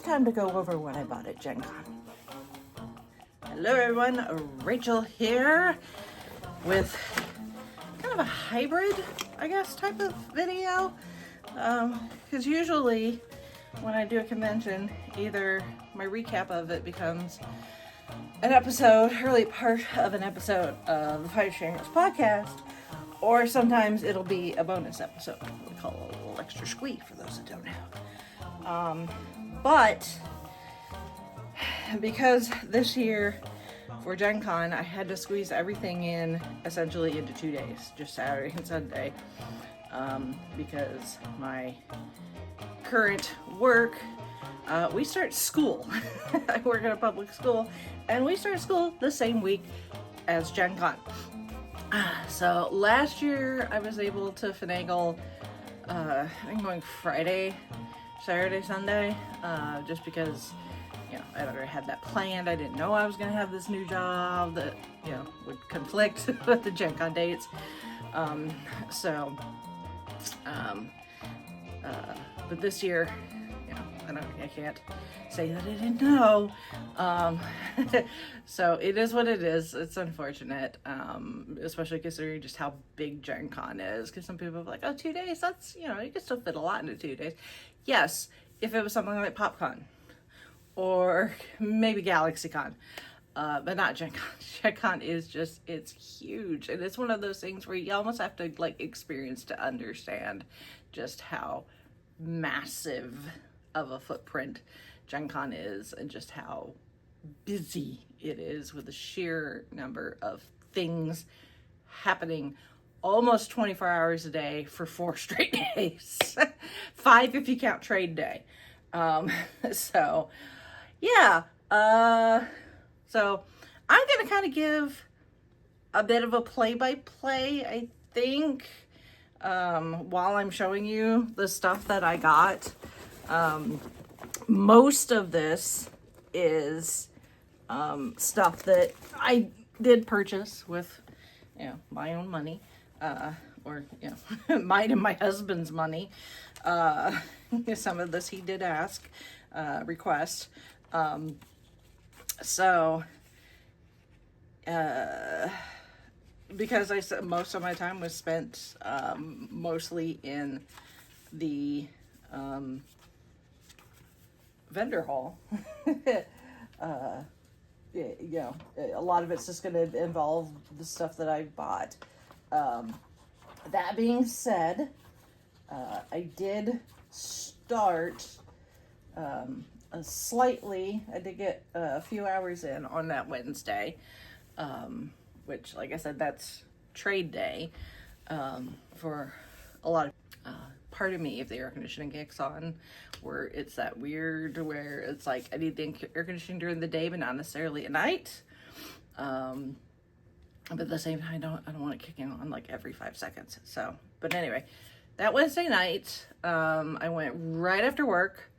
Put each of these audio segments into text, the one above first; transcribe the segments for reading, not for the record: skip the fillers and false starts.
time to go over what I bought at GenCon. Hello everyone, Rachel here with kind of a hybrid, I guess, type of video. Because usually when I do a convention, either my recap of it becomes an episode, early part of an episode of the Fangirls podcast, or sometimes it'll be a bonus episode, we call it a little extra squee for those that don't know. But because this year for GenCon, I had to squeeze everything in essentially into 2 days, just Saturday and Sunday, because my current work, we start school. I work at a public school, and we start school the same week as GenCon. So last year I was able to finagle, I'm going Friday, Saturday, Sunday, just because, you know, I already had that planned. I didn't know I was going to have this new job that, you know, would conflict with the GenCon dates. But this year, you know, I can't say that I didn't know. So it is what it is. It's unfortunate, especially considering just how big GenCon is. Because some people are like, oh, 2 days, that's, you know, you can still fit a lot into 2 days. Yes, if it was something like PopCon or maybe GalaxyCon, but not GenCon. GenCon is just, it's huge. And it's one of those things where you almost have to like experience to understand just how massive of a footprint GenCon is, and just how busy it is with the sheer number of things happening almost 24 hours a day for 4 straight days. 5 if you count trade day. So yeah, so I'm gonna kind of give a bit of a play-by-play, I think, while I'm showing you the stuff that I got. Most of this is stuff that I did purchase with, you know, my own money, or, you know, mine and my husband's money. Some of this he did ask, request. Because I said most of my time was spent mostly in the vendor hall. You know, a lot of it's just going to involve the stuff that I bought. That being said, I did start slightly. I did get a few hours in on that Wednesday, which, like I said, that's trade day for a lot of. Pardon me if the air conditioning kicks on, where it's that weird where it's like I need the air conditioning during the day but not necessarily at night. But at the same time, I don't want it kicking on like every 5 seconds. So, but anyway, that Wednesday night, I went right after work.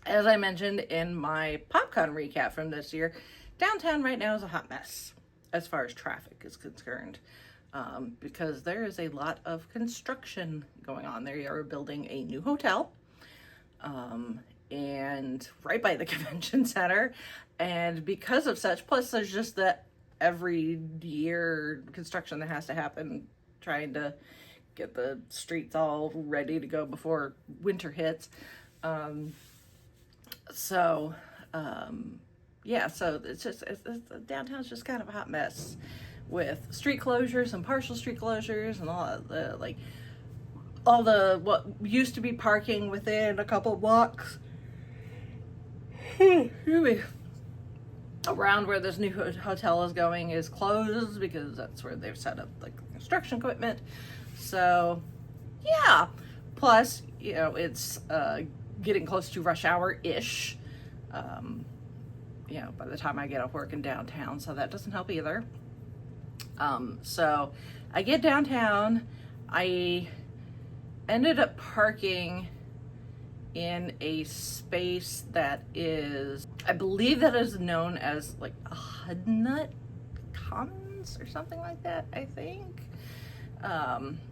As I mentioned in my PopCon recap from this year, downtown right now is a hot mess as far as traffic is concerned. Because there is a lot of construction going on. They are building a new hotel, and right by the convention center. And because of such, plus there's just that every year construction that has to happen, trying to get the streets all ready to go before winter hits. Yeah, so it's just, downtown's just kind of a hot mess, with street closures and partial street closures and all the what used to be parking within a couple blocks around where this new hotel is going is closed, because that's where they've set up like construction equipment. So yeah, plus, you know, it's getting close to rush hour-ish, you know, by the time I get off work in downtown, so that doesn't help either. So I get downtown. I ended up parking in a space that is, I believe that is known as like a Hudnut Commons or something like that, I think.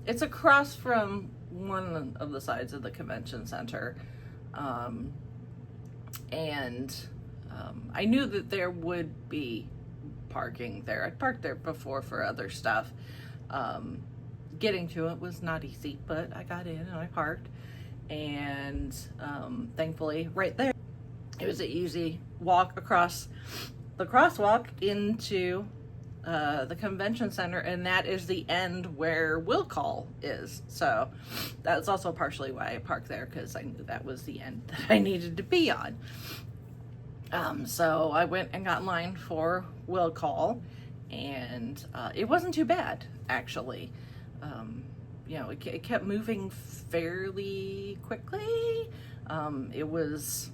It's across from one of the sides of the convention center. And I knew that there would be parking there. I'd parked there before for other stuff. Getting to it was not easy, but I got in and I parked. And thankfully, right there, it was an easy walk across the crosswalk into the convention center, and that is the end where Will Call is. So that's also partially why I parked there, because I knew that was the end that I needed to be on. So I went and got in line for Will Call, and it wasn't too bad, actually. You know, it kept moving fairly quickly. It was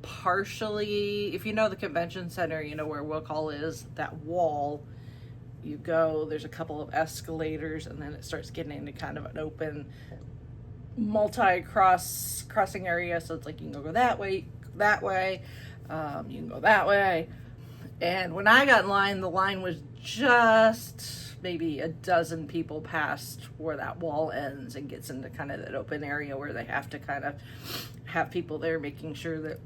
partially, if you know the convention center, you know where Will Call is, that wall, you go, there's a couple of escalators, and then it starts getting into kind of an open crossing area. So it's like you can go that way, you can go that way. And when I got in line, the line was just maybe a dozen people past where that wall ends and gets into kind of that open area where they have to kind of have people there making sure that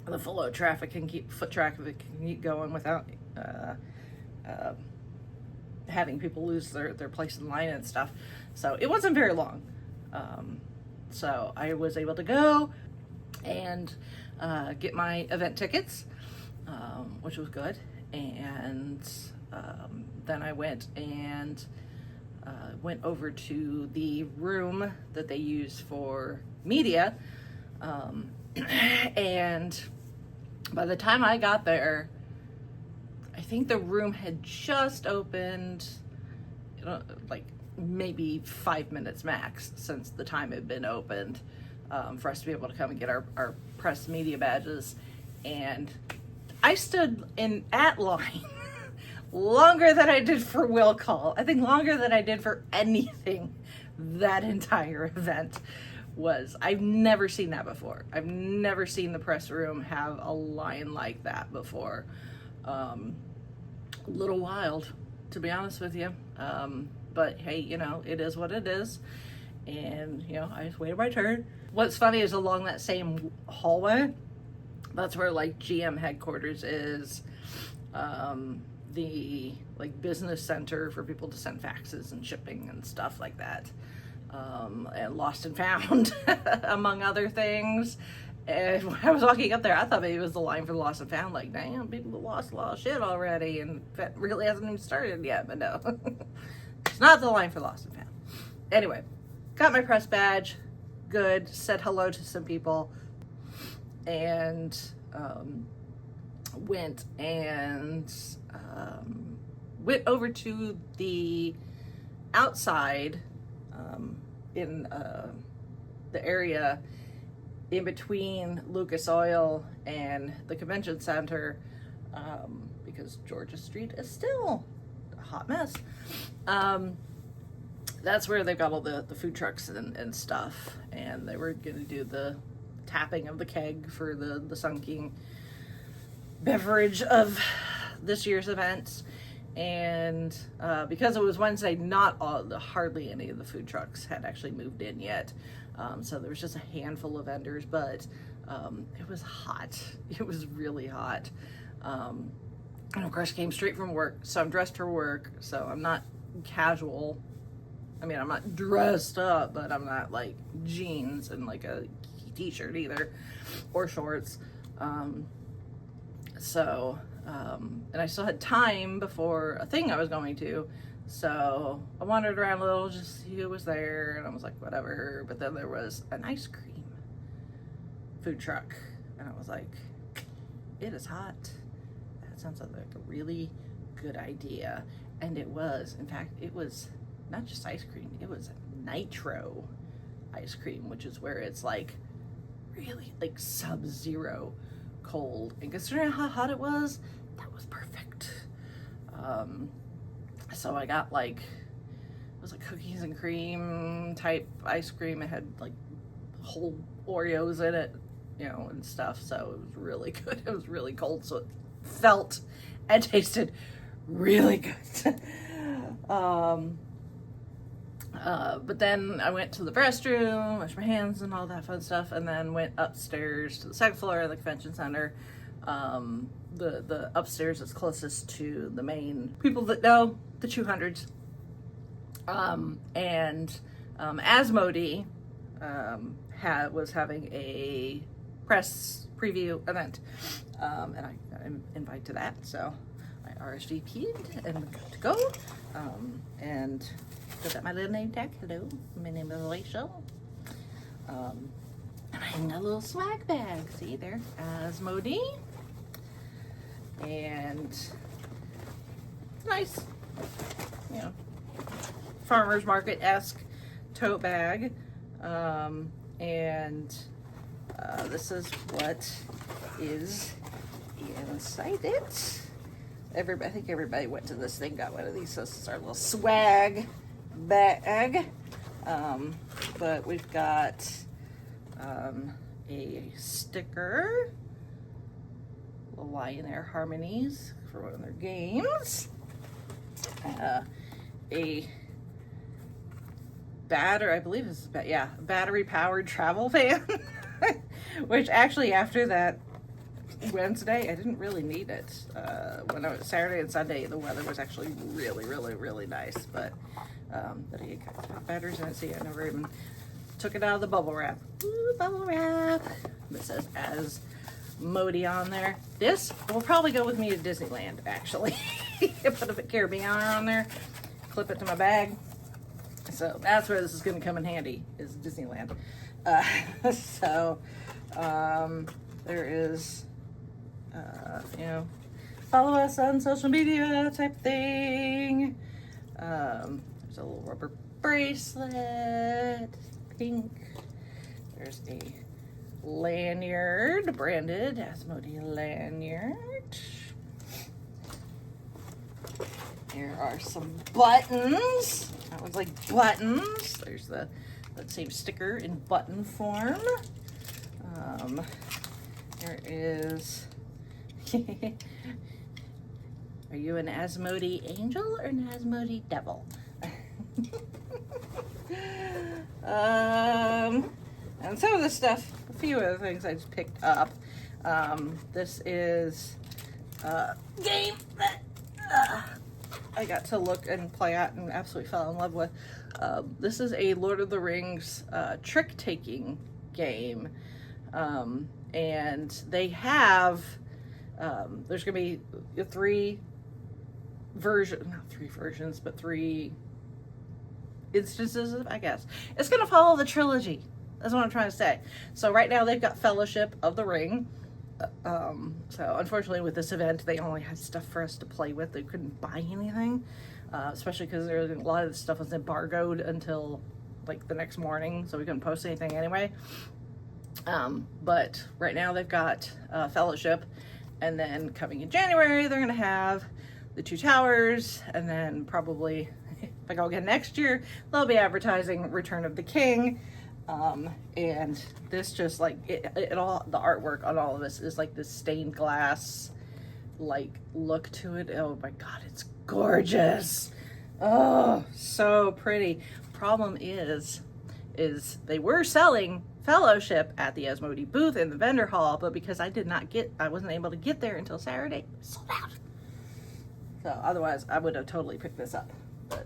the foot traffic can keep going without having people lose their place in line and stuff. So it wasn't very long. So I was able to go and get my event tickets, which was good. And then I went over to the room that they use for media. And by the time I got there, I think the room had just opened, like maybe 5 minutes max since the time it had been opened, for us to be able to come and get our press media badges. And I stood in at line longer than I did for Will Call. I think longer than I did for anything that entire event. I've never seen that before. I've never seen the press room have a line like that before. A little wild, to be honest with you. But hey, you know, it is what it is. And, you know, I just waited my turn. What's funny is along that same hallway, that's where like GM headquarters is. The like business center for people to send faxes and shipping and stuff like that. And Lost and Found, among other things. And when I was walking up there, I thought maybe it was the line for Lost and Found. Like, damn, people have lost a lot of shit already, and that really hasn't even started yet. But no, it's not the line for Lost and Found. Anyway, got my press badge. Good. Said hello to some people, and went over to the outside. In the area in between Lucas Oil and the convention center, because Georgia Street is still a hot mess. That's where they've got all the food trucks and stuff, and they were going to do the tapping of the keg for the Sun King beverage of this year's events. And because it was Wednesday, hardly any of the food trucks had actually moved in yet. So there was just a handful of vendors, but it was hot. It was really hot. And of course, I came straight from work, so I'm dressed for work. So I'm not casual. I mean, I'm not dressed up, but I'm not like jeans and like a t-shirt either, or shorts. And I still had time before a thing I was going to, so I wandered around a little, just see who was there, and I was like, whatever. But then there was an ice cream food truck, and I was like, it is hot. That sounds like a really good idea. And it was, in fact, it was not just ice cream, it was nitro ice cream, which is where it's like really like sub-zero cold, and considering how hot it was, that was perfect. So I got like, it was like cookies and cream type ice cream. It had like whole Oreos in it, you know, and stuff. So it was really good. It was really cold, so it felt and tasted really good. But then I went to the restroom, washed my hands and all that fun stuff, and then went upstairs to the second floor of the convention center. The upstairs is closest to the main people that know the 200s. Asmodee was having a press preview event, and I got invited to that, so I RSVP'd and got to go, and filled out my little name tag. Hello, my name is Rachel. And I got a little swag bag. See there, Asmodee, and it's nice, you know, farmer's market-esque tote bag, this is what is inside it. I think everybody went to this thing, got one of these. So this is our little swag bag. But we've got a sticker, little Lionel Harmonies for one of their games. A battery powered travel fan, which actually after that Wednesday I didn't really need it. When I was Saturday and Sunday, the weather was actually really nice, but it got batteries in it, see, I never even took it out of the bubble wrap. Ooh, bubble wrap. It says Asmodee on there. This will probably go with me to Disneyland, actually. Put a Caribbean on there, clip it to my bag. So that's where this is going to come in handy, is Disneyland. There is, follow us on social media type thing. There's a little rubber bracelet, pink. There's a lanyard, branded Asmodee lanyard. Here are some buttons. That one's like buttons. There's that same sticker in button form. There is. Are you an Asmodee angel or an Asmodee devil? And some of the stuff, a few of the things I just picked up. This is a game that I got to look and play at and absolutely fell in love with. This is a Lord of the Rings trick-taking game. And they have, there's going to be three instances, I guess. It's going to follow the trilogy. That's what I'm trying to say. So right now they've got Fellowship of the Ring. So unfortunately with this event, they only had stuff for us to play with. They couldn't buy anything, especially because a lot of the stuff was embargoed until like the next morning, so we couldn't post anything anyway. But right now they've got Fellowship, and then coming in January they're gonna have the Two Towers, and then probably if I go again next year they'll be advertising Return of the King. And this just like it all, the artwork on all of this is like this stained glass like look to it. Oh my god, it's gorgeous. Oh, so pretty. Problem is they were selling Fellowship at the Asmodee booth in the vendor hall, but because I wasn't able to get there until Saturday, it sold out. So otherwise I would have totally picked this up, but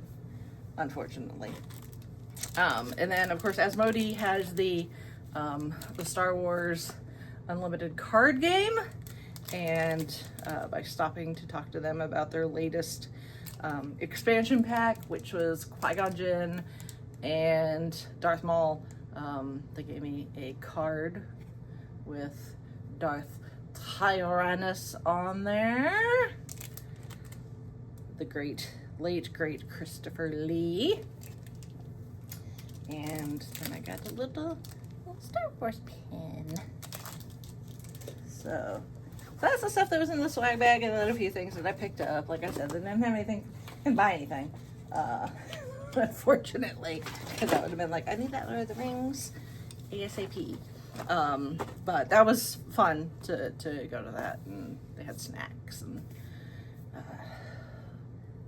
unfortunately. And then of course Asmodee has the Star Wars Unlimited card game, and by stopping to talk to them about their latest expansion pack, which was Qui-Gon Jinn and Darth Maul, they gave me a card with Darth Tyrannus on there, the late great Christopher Lee. And then I got a little Star Wars pin. So that's the stuff that was in the swag bag, and then a few things that I picked up. Like I said, they didn't have anything, didn't buy anything. Unfortunately, because I would have been like, I need that Lord of the Rings ASAP. But that was fun to go to that, and they had snacks and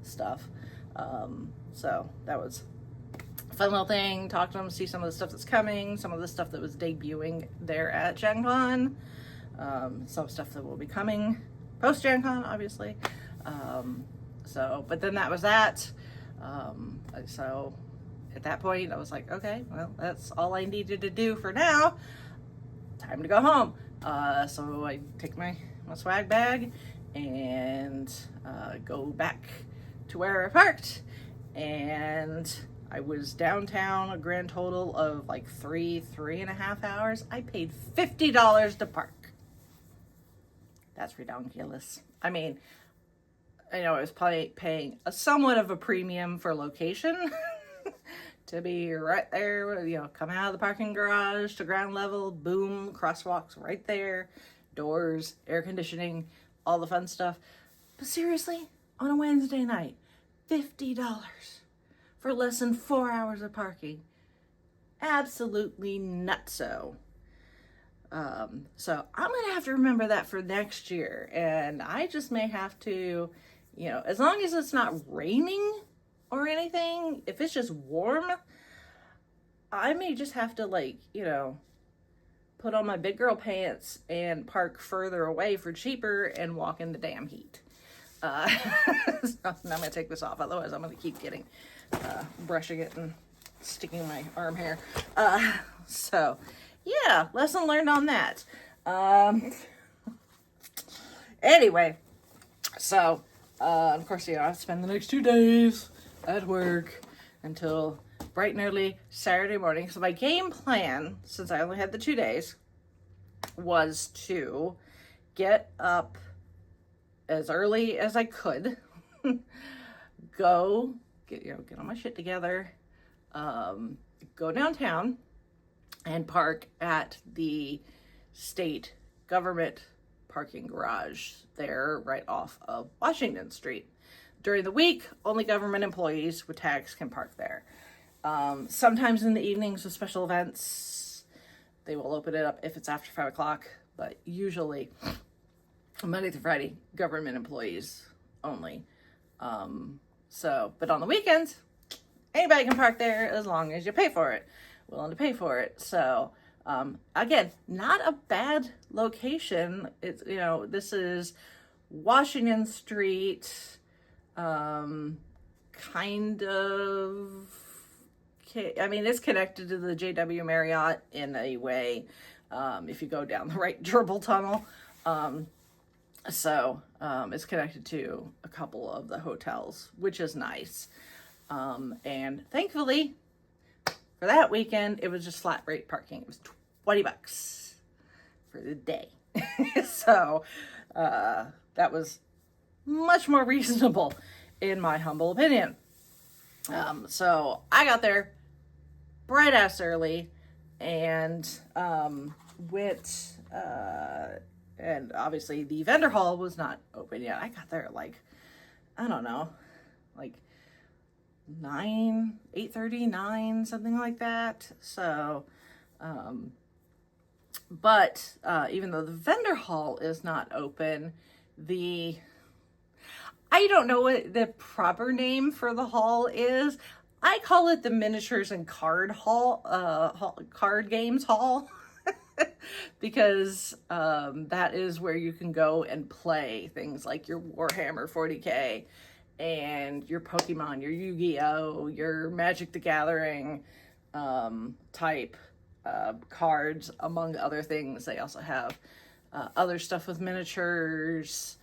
stuff. So that was fun little thing, talk to them, see some of the stuff that's coming, some of the stuff that was debuting there at GenCon, some stuff that will be coming post GenCon, obviously. But then that was that. So at that point, I was like, okay, well, that's all I needed to do for now. Time to go home. So I take my swag bag and go back to where I parked, and I was downtown a grand total of like 3.5 hours. I paid $50 to park. That's ridiculous. I mean, I know I was probably paying a somewhat of a premium for location to be right there, you know, coming out of the parking garage to ground level, boom, crosswalks right there, doors, air conditioning, all the fun stuff. But seriously, on a Wednesday night, $50 for less than 4 hours of parking. Absolutely nutso. So I'm going to have to remember that for next year. And I just may have to, you know, as long as it's not raining or anything, if it's just warm, I may just have to, like, you know, put on my big girl pants and park further away for cheaper and walk in the damn heat. So now I'm going to take this off. Otherwise, I'm going to keep getting, brushing it and sticking my arm hair. So yeah, lesson learned on that. Anyway, so, of course, you know, I spend the next 2 days at work until bright and early Saturday morning. So my game plan, since I only had the 2 days, was to get up as early as I could, get all my shit together, go downtown and park at the state government parking garage there right off of Washington Street. During the week, only government employees with tags can park there. Sometimes in the evenings with special events, they will open it up if it's after 5 o'clock, but usually Monday through Friday, government employees only. But on the weekends, anybody can park there as long as you pay for it. Willing to pay for it. So, again, not a bad location. It's, you know, this is Washington Street, kind of, I mean, it's connected to the JW Marriott in a way, if you go down the right gerbil tunnel. It's connected to a couple of the hotels, which is nice. And thankfully, for that weekend, it was just flat rate parking. It was $20 for the day. So, that was much more reasonable in my humble opinion. So I got there bright ass early and, and obviously the vendor hall was not open yet. I got there at like, I don't know, like 8:30, 9, something like that. So, even though the vendor hall is not open, I don't know what the proper name for the hall is. I call it the miniatures and card hall, card games hall. Because that is where you can go and play things like your Warhammer 40K and your Pokemon, your Yu-Gi-Oh, your Magic the Gathering type cards, among other things. They also have other stuff with miniatures.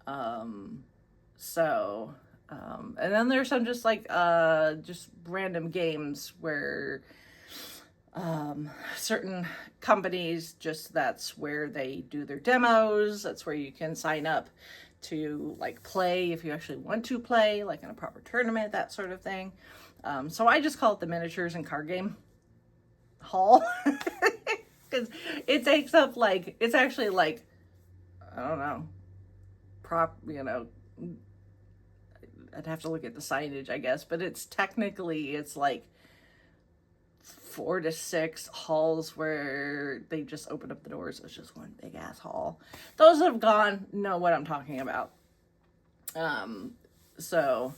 And then there's some just like just random games where certain companies, just that's where they do their demos. That's where you can sign up to like play if you actually want to play, like in a proper tournament, that sort of thing. So I just call it the miniatures and card game hall because it takes up like, it's actually like, I don't know, I'd have to look at the signage, I guess, but it's like 4 to 6 halls where they just open up the doors. It's just one big ass hall. Those that have gone know what I'm talking about. So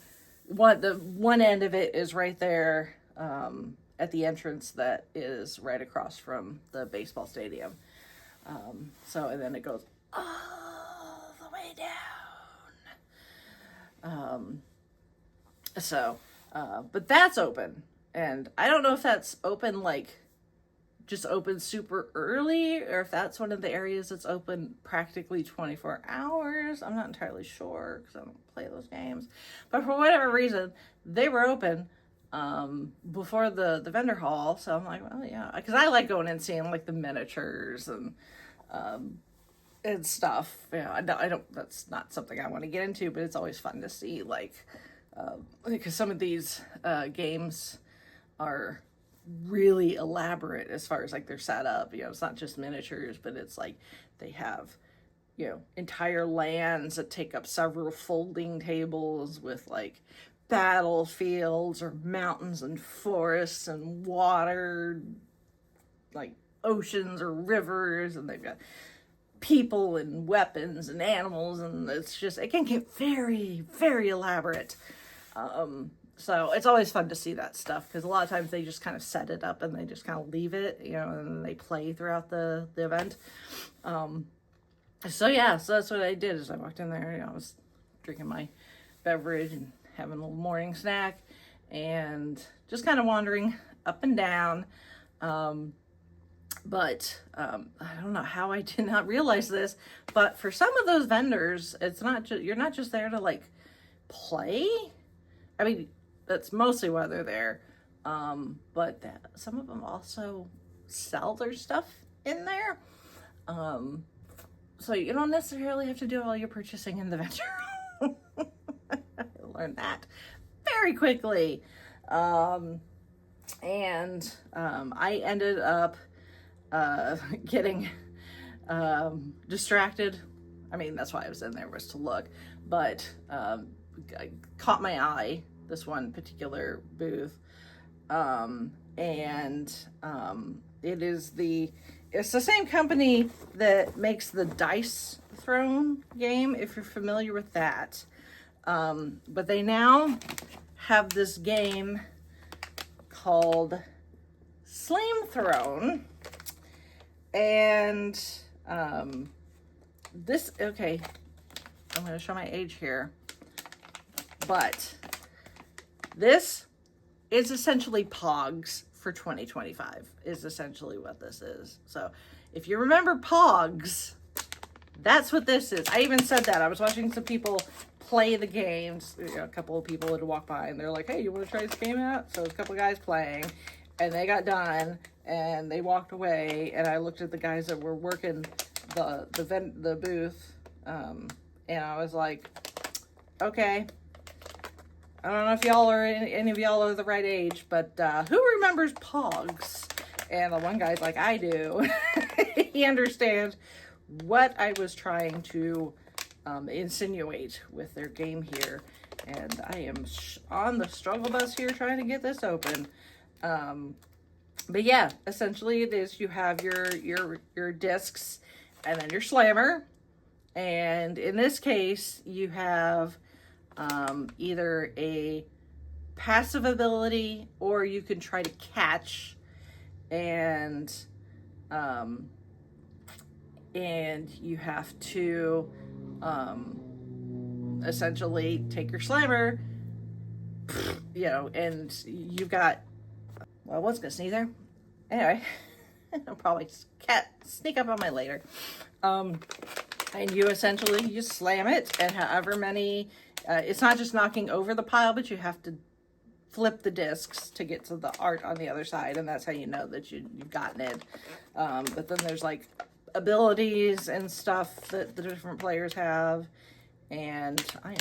the one end of it is right there at the entrance that is right across from the baseball stadium. And then it goes all the way down. But that's open. And I don't know if that's open, like, just open super early, or if that's one of the areas that's open practically 24 hours. I'm not entirely sure because I don't play those games. But for whatever reason, they were open before the vendor hall. So I'm like, well, yeah. Because I like going and seeing, like, the miniatures and stuff. Yeah, I don't, that's not something I want to get into, but it's always fun to see, like, because some of these games are really elaborate as far as, like, their setup. You know, it's not just miniatures, but it's like they have, you know, entire lands that take up several folding tables with, like, battlefields or mountains and forests and water, like oceans or rivers, and they've got people and weapons and animals, and it's just, it can get very, very elaborate. So it's always fun to see that stuff, because a lot of times they just kind of set it up and they just kind of leave it, you know, and they play throughout the event. So that's what I did. Is I walked in there, you know, I was drinking my beverage and having a little morning snack and just kind of wandering up and down. But I don't know how I did not realize this, but for some of those vendors, it's not just, you're not just there to, like, play. I mean, that's mostly why they're there. But some of them also sell their stuff in there. So you don't necessarily have to do all your purchasing in the vendor. I learned that very quickly. I ended up getting distracted. I mean, that's why I was in there, was to look, but I caught my eye, this one particular booth, it's the same company that makes the Dice Throne game, if you're familiar with that. But they now have this game called Slame Throne, and okay, I'm going to show my age here, but this is essentially Pogs for 2025, is essentially what this is. So if you remember Pogs, that's what this is. I even said that. I was watching some people play the games. You know, a couple of people had walked by and they're like, hey, you want to try this game out? So a couple of guys playing, and they got done and they walked away, and I looked at the guys that were working the booth, and I was like, okay, I don't know if any of y'all are the right age, but who remembers Pogs? And the one guy's like, I do. He understands what I was trying to insinuate with their game here, and I am on the struggle bus here trying to get this open. But yeah, essentially it is, you have your discs and then your slammer, and in this case you have either a passive ability, or you can try to catch, and you have to essentially take your slammer, you know, and you've got, well, I was gonna sneeze there. Anyway, I'll probably sneak up on my later. And you essentially, you slam it, and however many, it's not just knocking over the pile, but you have to flip the discs to get to the art on the other side, and that's how you know that you've gotten it. But then there's, like, abilities and stuff that the different players have, and I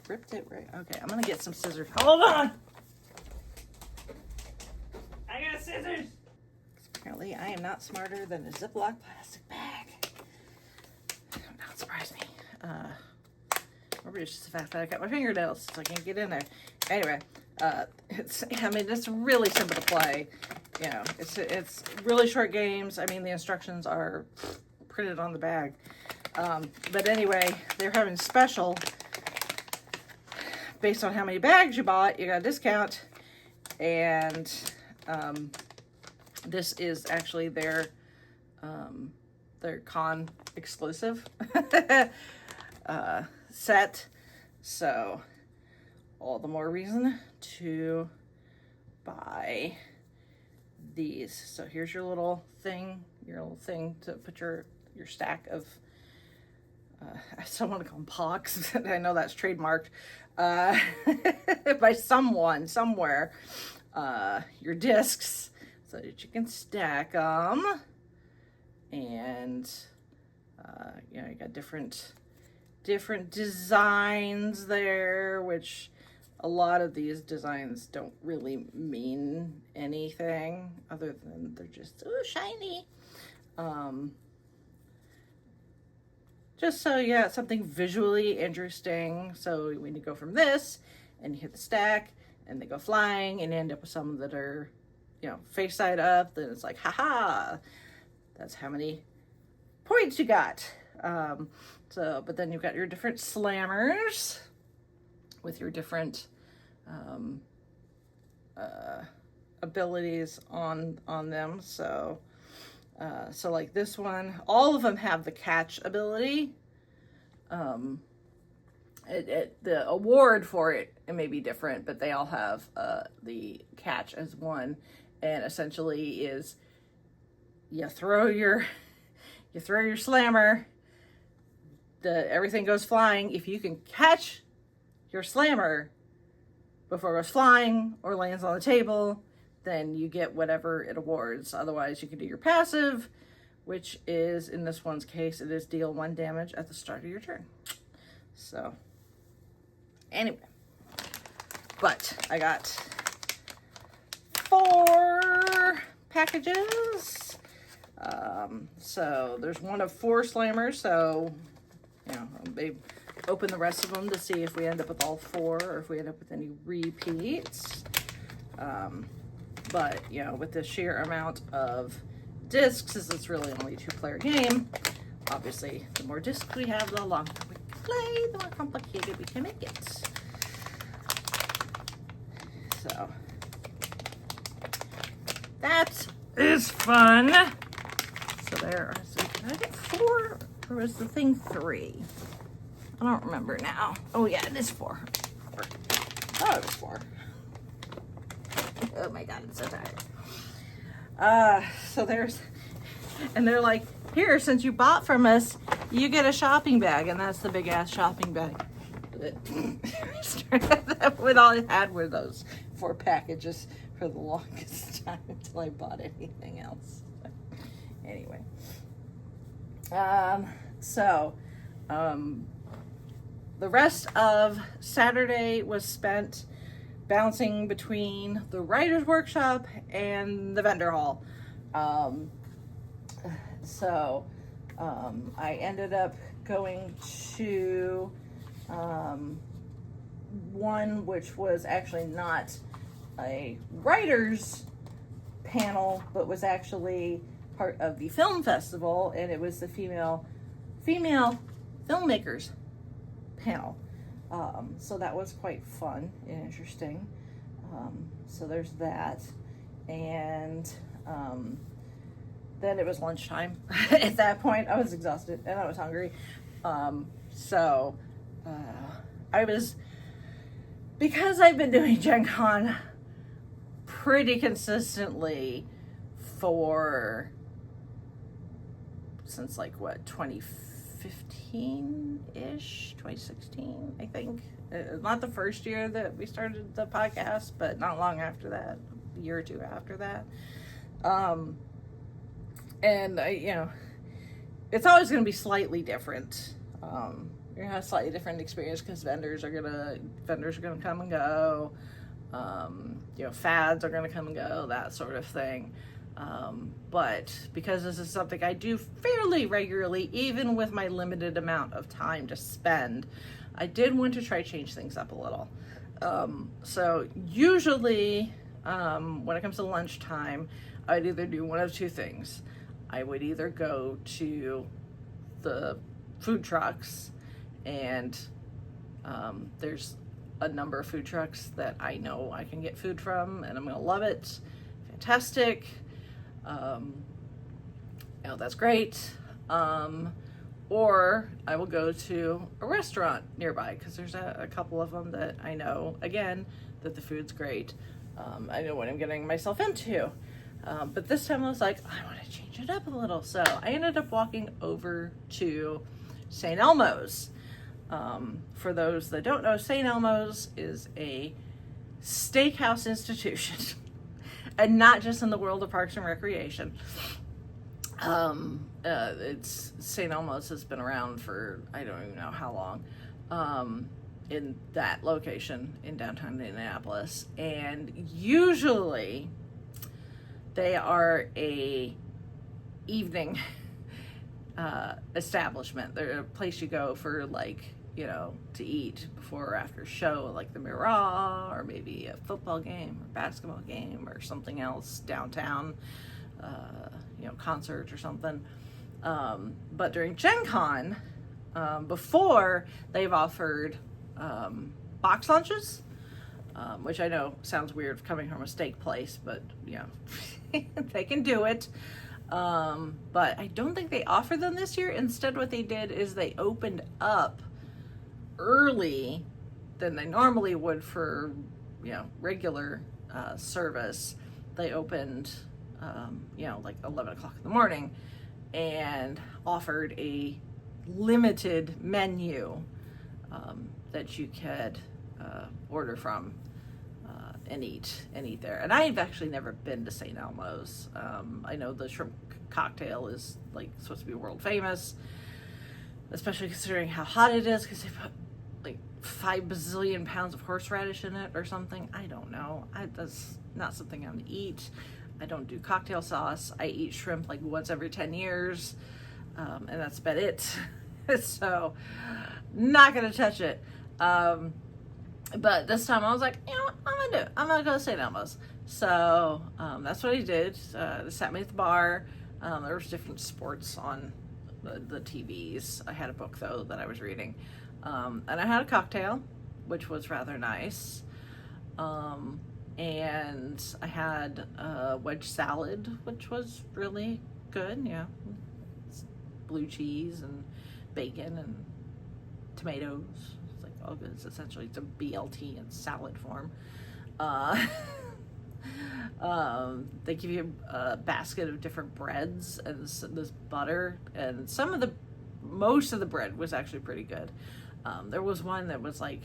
ripped it right. Okay, I'm gonna get some scissors. Hold on! I got scissors! Apparently, I am not smarter than a Ziploc plastic bag. Don't surprise me. Maybe it's just the fact that I got my fingernails, so I can't get in there. Anyway, it's really simple to play. You know, it's really short games. I mean, the instructions are printed on the bag. But anyway, they're having a special. Based on how many bags you bought, you got a discount. And this is actually their con exclusive set. So all the more reason to buy these. So here's your little thing to put your stack of, I still want to call them pogs. I know that's trademarked by someone, somewhere. Your discs, so that you can stack them. And, you know, you got different designs there, which a lot of these designs don't really mean anything other than they're just, ooh, shiny. Just so, yeah, something visually interesting. So when you go from this and you hit the stack and they go flying and you end up with some that are, you know, face side up, then it's like, haha, that's how many points you got. But then you've got your different slammers with your different abilities on them. So like this one, all of them have the catch ability. The award for it may be different, but they all have the catch as one, and essentially is you throw your slammer, everything goes flying. If you can catch your slammer before it goes flying or lands on the table, then you get whatever it awards. Otherwise, you can do your passive, which is, in this one's case, it is deal 1 damage at the start of your turn. So, anyway. But I got 4 packages. So there's one of 4 slammers, so, you know, they open the rest of them to see if we end up with all 4 or if we end up with any repeats. But, you know, with the sheer amount of discs, as it's really only a 2-player game, obviously the more discs we have, the longer we can play, the more complicated we can make it. So that is fun. So there are, so did I get 4 or was the thing 3? I don't remember now. Oh yeah, it is 4. Oh, it was 4. Oh my god, I'm so tired. So there's, and they're like, here, since you bought from us, you get a shopping bag, and that's the big ass shopping bag. What all I had were those 4 packages for the longest time until I bought anything else. Anyway. The rest of Saturday was spent bouncing between the writer's workshop and the vendor hall. I ended up going to one which was actually not a writer's panel, but was actually part of the film festival, and it was the female filmmakers panel. So that was quite fun and interesting. So there's that. And then it was lunchtime. At that point, I was exhausted and I was hungry. Because I've been doing GenCon pretty consistently since like what, 2015-ish, 2016, I think. Not the first year that we started the podcast, but not long after that, a year or 2 after that. And you know, it's always going to be slightly different. You're gonna have a slightly different experience because vendors are gonna come and go. You know, fads are gonna come and go, that sort of thing. But because this is something I do fairly regularly, even with my limited amount of time to spend, I did want to try change things up a little. So usually, when it comes to lunchtime, I'd either do one of 2 things. I would either go to the food trucks, and there's a number of food trucks that I know I can get food from, and I'm gonna love it. Fantastic. That's great. Or I will go to a restaurant nearby, because there's a couple of them that I know, again, that the food's great. I know what I'm getting myself into. But this time I was like, I want to change it up a little. So I ended up walking over to St. Elmo's. For those that don't know, St. Elmo's is a steakhouse institution, and not just in the world of Parks and Recreation. It's St. Elmo's has been around for I don't even know how long, in that location in downtown Indianapolis, and usually they are a evening establishment. They're a place you go for, like, to eat before or after a show, like the Mirage, or maybe a football game or basketball game or something else downtown, concert or something. But during GenCon, before, they've offered box lunches, which I know sounds weird coming from a steak place, but they can do it. But I don't think they offered them this year. Instead, what they did is they opened up early than they normally would for regular service. They opened like 11 o'clock in the morning, and offered a limited menu that you could order from and eat there. And I've actually never been to St. Elmo's. I know the shrimp cocktail is like supposed to be world famous, especially considering how hot it is, because they put like 5 bazillion pounds of horseradish in it or something. I don't know. That's not something I'm gonna eat. I don't do cocktail sauce. I eat shrimp like once every 10 years, and that's about it. So, not gonna touch it. But this time I was like, I'm gonna do it. I'm gonna go to St. Elmo's. So that's what I did. They sat me at the bar. There was different sports on the TVs. I had a book though that I was reading, and I had a cocktail, which was rather nice. And I had a wedge salad, which was really good. Yeah, it's blue cheese and bacon and tomatoes. It's like all good. It's a BLT in salad form. They give you a basket of different breads and this butter, and most of the bread was actually pretty good. There was one that was like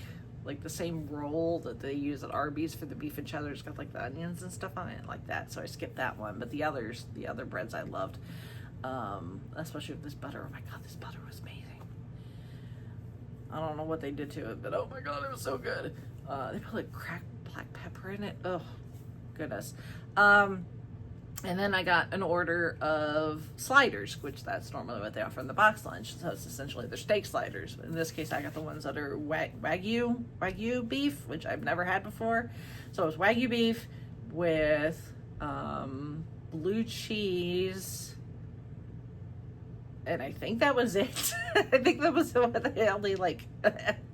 the same roll that they use at Arby's for the beef and cheddar. It's got like the onions and stuff on it like that, so I skipped that one. But the other breads I loved, especially with this butter. Oh my god, this butter was amazing. I don't know what they did to it, but oh my god, it was so good. They put like cracked black pepper in it. Oh goodness. And then I got an order of sliders, which that's normally what they offer in the box lunch. So it's essentially their steak sliders. In this case, I got the ones that are Wagyu beef, which I've never had before. So it was Wagyu beef with blue cheese, and I think that was it. I think that was the only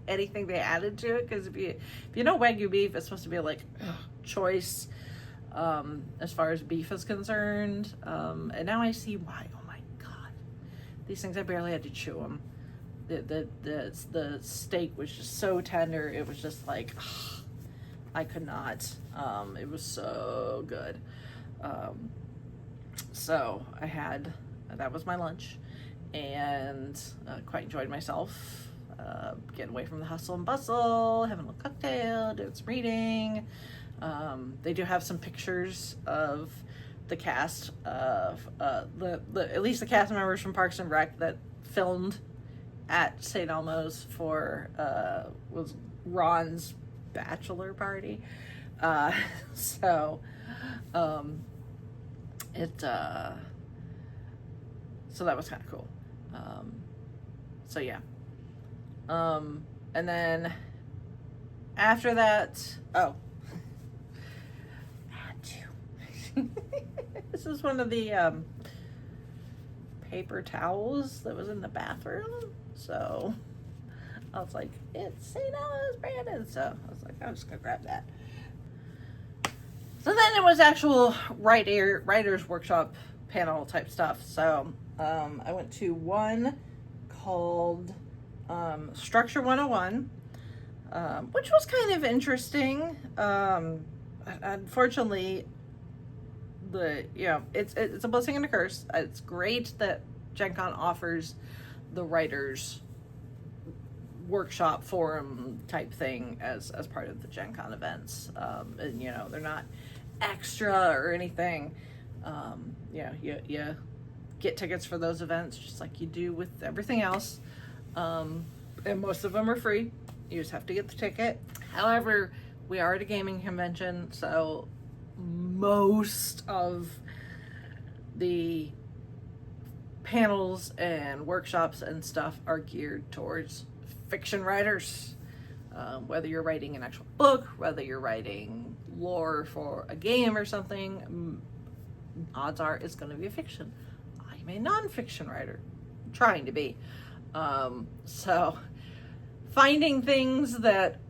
anything they added to it. Because if you know Wagyu beef, it's supposed to be like choice. As far as beef is concerned, and now I see why. Oh my god, these things, I barely had to chew them. The steak was just so tender. It was just like I could not. It was so good. So I had that was my lunch, and quite enjoyed myself. Getting away from the hustle and bustle, having a little cocktail, doing some reading. They do have some pictures of the cast of at least the cast members from Parks and Rec that filmed at St. Elmo's for was Ron's bachelor party. So that was kind of cool. So yeah. And then after that, this is one of the paper towels that was in the bathroom. So I was like, it's St. Elmo's branded. So I was like, I'm just going to grab that. So then it was actual writer's workshop panel type stuff. So I went to one called Structure 101, which was kind of interesting. Unfortunately, it's a blessing and a curse. It's great that GenCon offers the writers workshop forum type thing as part of the GenCon events, and they're not extra or anything. You get tickets for those events just like you do with everything else, and most of them are free. You just have to get the ticket. However, we are at a gaming convention, so most of the panels and workshops and stuff are geared towards fiction writers. Whether you're writing an actual book, whether you're writing lore for a game or something, odds are it's going to be a fiction. I'm a non-fiction writer, I'm trying to be. So finding things that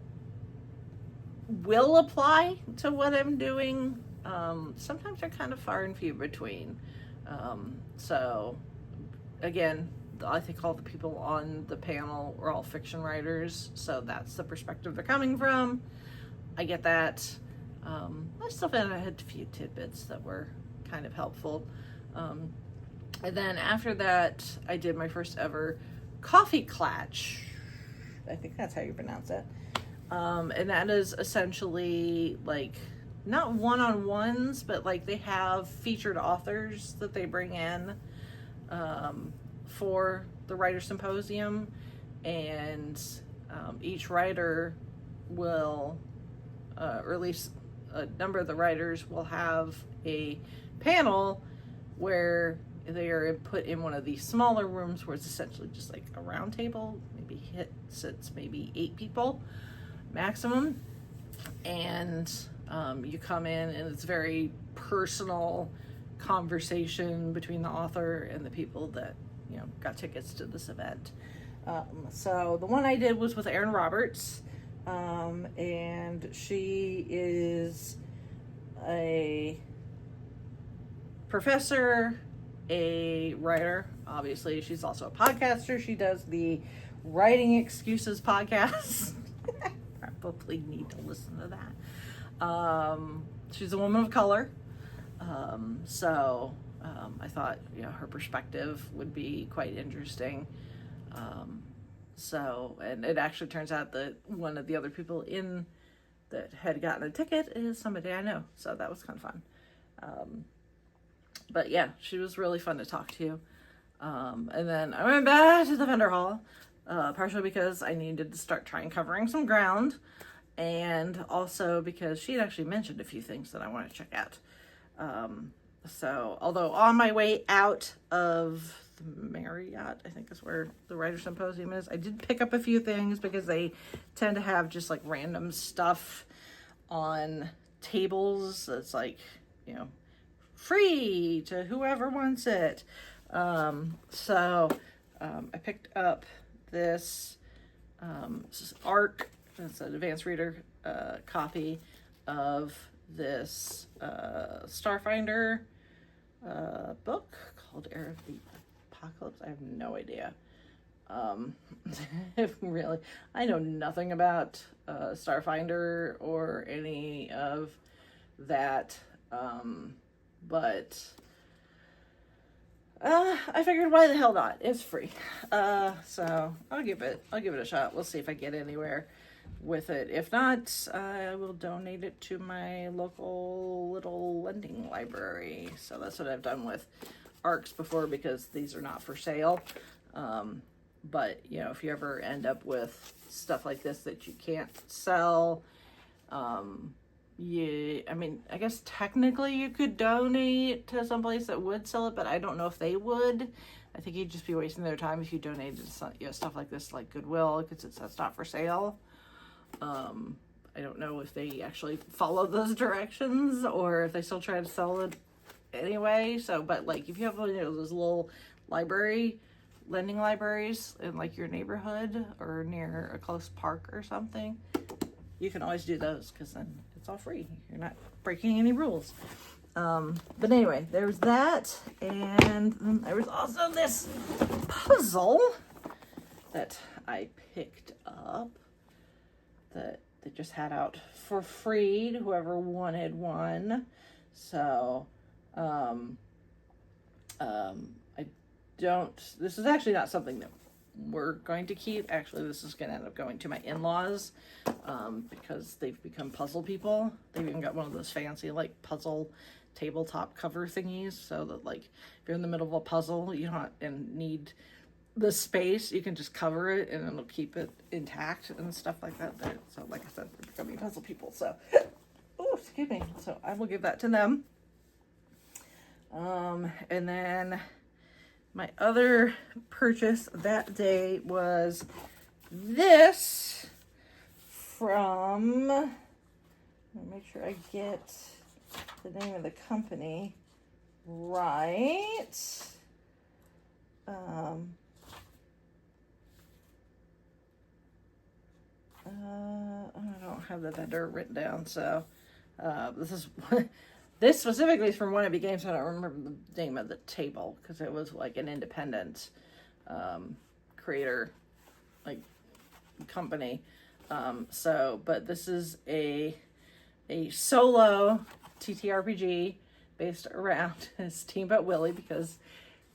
will apply to what I'm doing, sometimes they're kind of far and few between. So again, I think all the people on the panel were all fiction writers, so that's the perspective they're coming from. I get that. I still found I had a few tidbits that were kind of helpful. And then after that, I did my first ever coffee clatch. I think that's how you pronounce it. And that is essentially like not one-on-ones, but like they have featured authors that they bring in for the writer symposium, and each writer will, or at least a number of the writers will have a panel where they are put in one of these smaller rooms where it's essentially just like a round table, maybe sits maybe 8 people maximum, and you come in and it's very personal conversation between the author and the people that got tickets to this event. So the one I did was with Erin Roberts, and she is a professor, a writer. Obviously, she's also a podcaster. She does the Writing Excuses podcast. Probably need to listen to that. She's a woman of color. So I thought, her perspective would be quite interesting. And it actually turns out that one of the other people that had gotten a ticket is somebody I know. So that was kind of fun. But yeah, she was really fun to talk to. And then I went back to the vendor hall, partially because I needed to start covering some ground, and also because she had actually mentioned a few things that I want to check out. So although on my way out of the Marriott, I think is where the writer symposium is, I did pick up a few things because they tend to have just like random stuff on tables that's like, free to whoever wants it. So I picked up this ARC, it's an advanced reader copy of this Starfinder book called Era of the Apocalypse. I have no idea. Really, I know nothing about Starfinder or any of that, but I figured why the hell not? It's free. So I'll give it a shot. We'll see if I get anywhere with it. If not, I will donate it to my local little lending library. So that's what I've done with ARCs before, because these are not for sale. But if you ever end up with stuff like this that you can't sell, I guess technically you could donate to someplace that would sell it, but I don't know if they would. I think you'd just be wasting their time if you donated stuff like this, like Goodwill, because that's not for sale. I don't know if they actually follow those directions or if they still try to sell it anyway. So, but like if you have one of those little library lending libraries in like your neighborhood or near a close park or something, you can always do those because then it's all free. You're not breaking any rules. But anyway, there was that, and then there was also this puzzle that I picked up that they just had out for free to whoever wanted one. So, this is actually not something that we're going to keep. Actually, this is going to end up going to my in-laws, because they've become puzzle people. They've even got one of those fancy, like, puzzle tabletop cover thingies, so that, like, if you're in the middle of a puzzle, you don't need the space, you can just cover it and it'll keep it intact and stuff like that. So, like I said, they're becoming puzzle people, so, oh, excuse me. So I will give that to them. And then my other purchase that day was this from, let me make sure I get the name of the company right. I don't have the vendor written down, so this specifically is from One It Games. I don't remember the name of the table because it was like an independent creator like company. But this is a solo TTRPG based around Steamboat Willie, because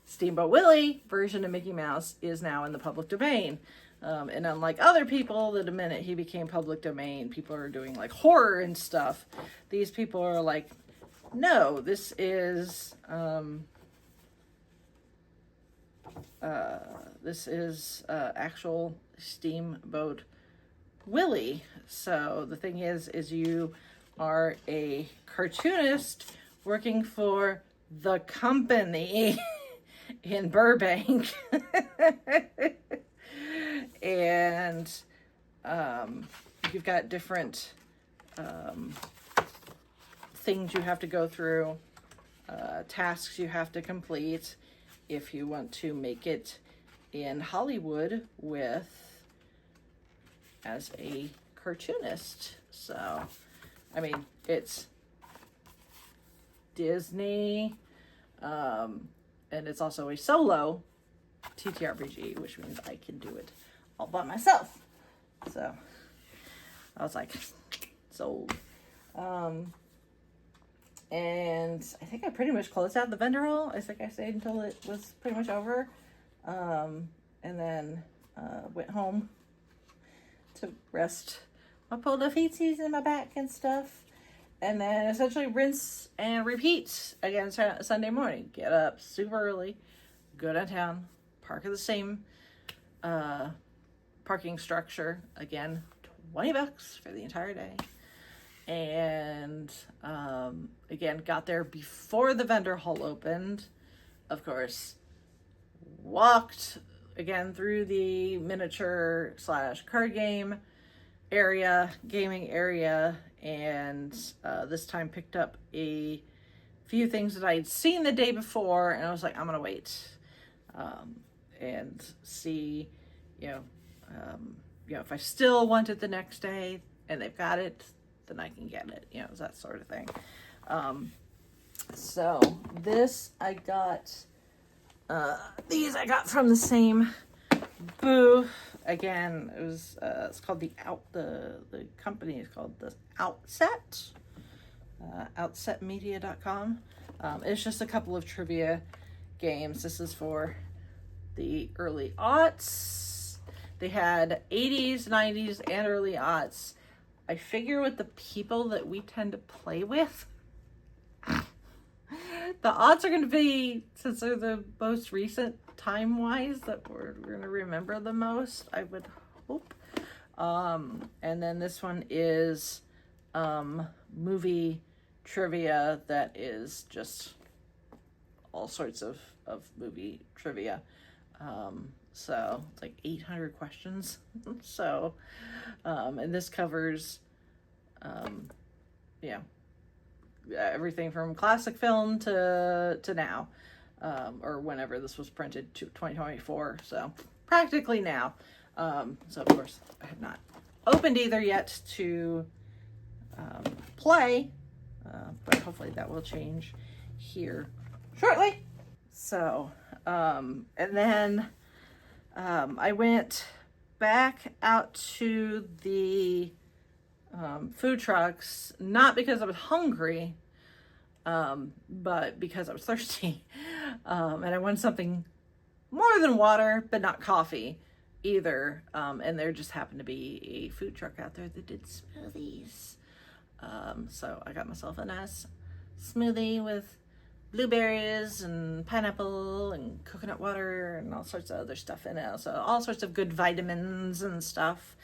Steamboat Willie version of Mickey Mouse is now in the public domain. And unlike other people, the minute he became public domain, people are doing like horror and stuff. These people are like, no, this is actual Steamboat Willie. So the thing is you are a cartoonist working for the company in Burbank. And you've got different things you have to go through, tasks you have to complete if you want to make it in Hollywood as a cartoonist. So, I mean, it's Disney, and it's also a solo TTRPG, which means I can do it all by myself. So I was like, sold. And I think I pretty much closed out the vendor hall. I think I stayed until it was pretty much over. And then went home to rest my pulled up feetsies in my back and stuff. And then essentially rinse and repeat again Sunday morning. Get up super early, go downtown, park at the same parking structure. Again, $20 for the entire day. And again, got there before the vendor hall opened. Of course, walked again through the miniature / card game area, gaming area, and this time picked up a few things that I had seen the day before, and I was like, I'm gonna wait and see, if I still want it the next day and they've got it, then I can get it, that sort of thing. So this I got, these I got from the same booth. Again, it was it's called the company is called the Outset, outsetmedia.com. It's just a couple of trivia games. This is for the early aughts. They had 80s, 90s, and early aughts. I figure with the people that we tend to play with, the odds are going to be, since they're the most recent time-wise, that we're going to remember the most, I would hope. And then this one is movie trivia that is just all sorts of movie trivia. So it's like 800 questions. So, and this covers, everything from classic film to now. or whenever this was printed, to 2024. So practically now. So of course I have not opened either yet to play, but hopefully that will change here shortly. So, and then I went back out to the food trucks, not because I was hungry, but because I was thirsty. And I wanted something more than water, but not coffee either. And there just happened to be a food truck out there that did smoothies. So I got myself a nice smoothie with blueberries and pineapple and coconut water and all sorts of other stuff in it. So all sorts of good vitamins and stuff.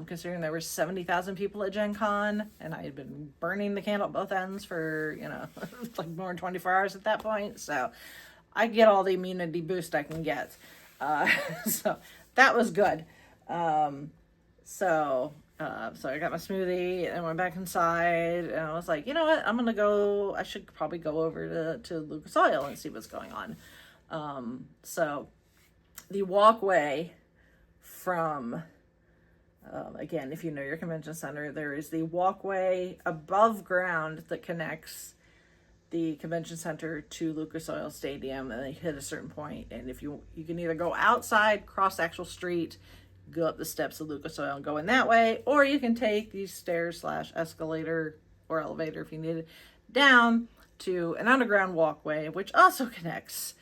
Considering there were 70,000 people at GenCon, and I had been burning the candle at both ends for, like more than 24 hours at that point. So I get all the immunity boost I can get. So that was good. So I got my smoothie and went back inside, and I was like, you know what, I should probably go over to Lucas Oil and see what's going on. So the walkway from, again, if you know your convention center, there is the walkway above ground that connects the convention center to Lucas Oil Stadium, and they hit a certain point, and if you can either go outside, cross the actual street, go up the steps of Lucas Oil and go in that way, or you can take these stairs / escalator or elevator if you need it down to an underground walkway, which also connects.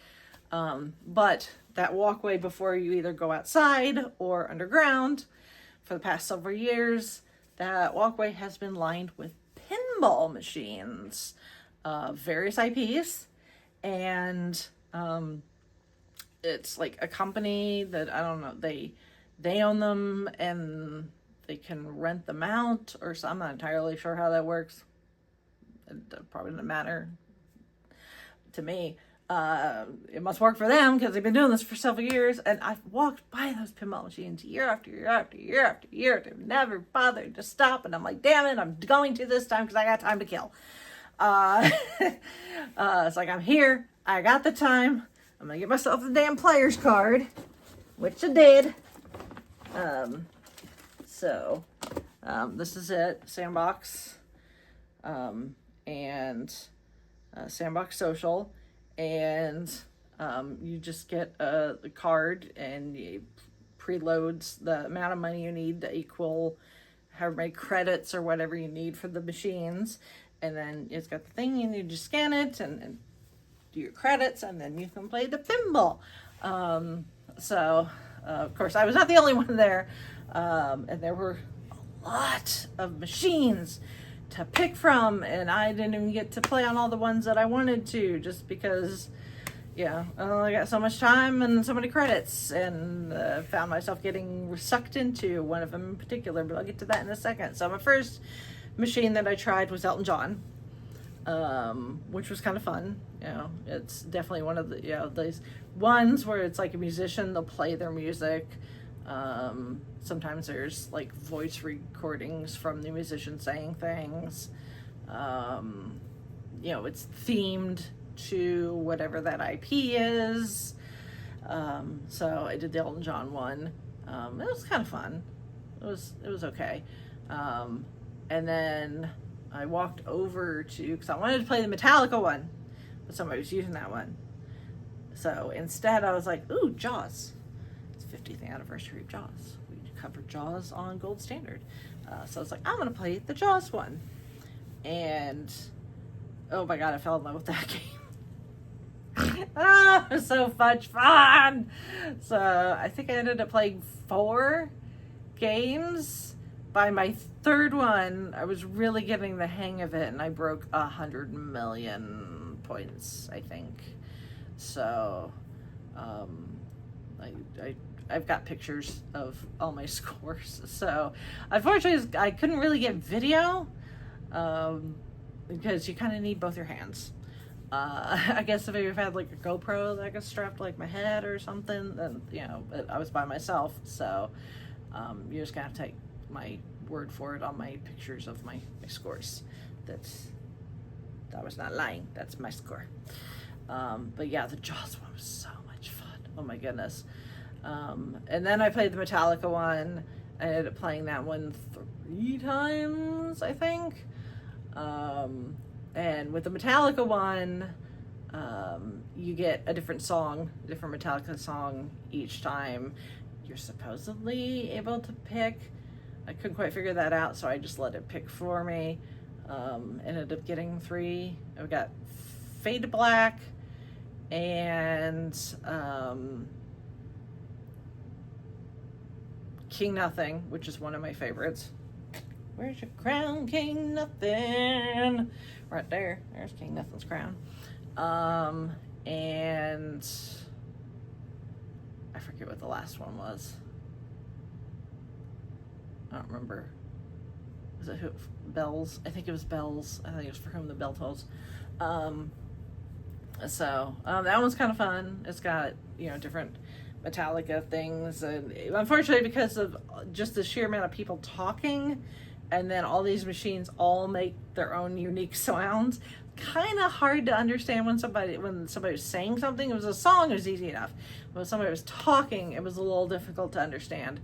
But that walkway, before you either go outside or underground, for the past several years, that walkway has been lined with pinball machines, various IPs, and it's like a company that, I don't know, they own them and they can rent them out, or so. I'm not entirely sure how that works. It probably doesn't matter to me. It must work for them because they've been doing this for several years, and I've walked by those pinball machines year after year after year after year. They've never bothered to stop, and I'm like, damn it, I'm going to this time because I got time to kill. It's like, I'm here, I got the time, I'm gonna get myself the damn player's card, which I did. This is it, Sandbox, and Sandbox Social, and you just get the card, and it preloads the amount of money you need to equal however many credits or whatever you need for the machines, and then it's got the thing, and you just scan it and do your credits, and then you can play the pinball. Of course, I was not the only one there, and there were a lot of machines to pick from, and I didn't even get to play on all the ones that I wanted to, just because, I only got so much time and so many credits, and found myself getting sucked into one of them in particular, but I'll get to that in a second. So my first machine that I tried was Elton John, which was kind of fun. It's definitely one of the, these ones where it's like a musician, they'll play their music. Sometimes there's like voice recordings from the musician saying things. It's themed to whatever that IP is. So I did the Elton John one. It was kind of fun. It was okay. And then I walked over to, because I wanted to play the Metallica one, but somebody was using that one. So instead I was like, ooh, Jaws. It's 50th anniversary of Jaws. We covered Jaws on Gold Standard. So I was like, I'm going to play the Jaws one. And, oh my God, I fell in love with that game. It was so much fun. So I think I ended up playing 4 games. By my third one, I was really getting the hang of it, and I broke 100 million points, I think. So, I've got pictures of all my scores. So, unfortunately, I couldn't really get video, because you kind of need both your hands. I guess if I had like a GoPro that I could strap to like my head or something, then, but I was by myself. So, you're just gonna have to take my word for it on my pictures of my scores. I was not lying. That's my score. But yeah, the Jaws one was so much fun. Oh my goodness. And then I played the Metallica one. I ended up playing that one 3 times, I think. And with the Metallica one, you get a different Metallica song each time. You're supposedly able to pick. I couldn't quite figure that out, so I just let it pick for me. Ended up getting 3. I've got Fade to Black and King Nothing, which is one of my favorites. Where's your crown, King Nothing? Right there. There's King Nothing's crown. And I forget what the last one was. I don't remember. Was it Bells? I think it was Bells. I think it was For Whom the Bell Tolls. So that one's kind of fun. It's got, different Metallica things, and unfortunately, because of just the sheer amount of people talking, and then all these machines all make their own unique sounds, kind of hard to understand when somebody was saying something. It was a song, it was easy enough. When somebody was talking, it was a little difficult to understand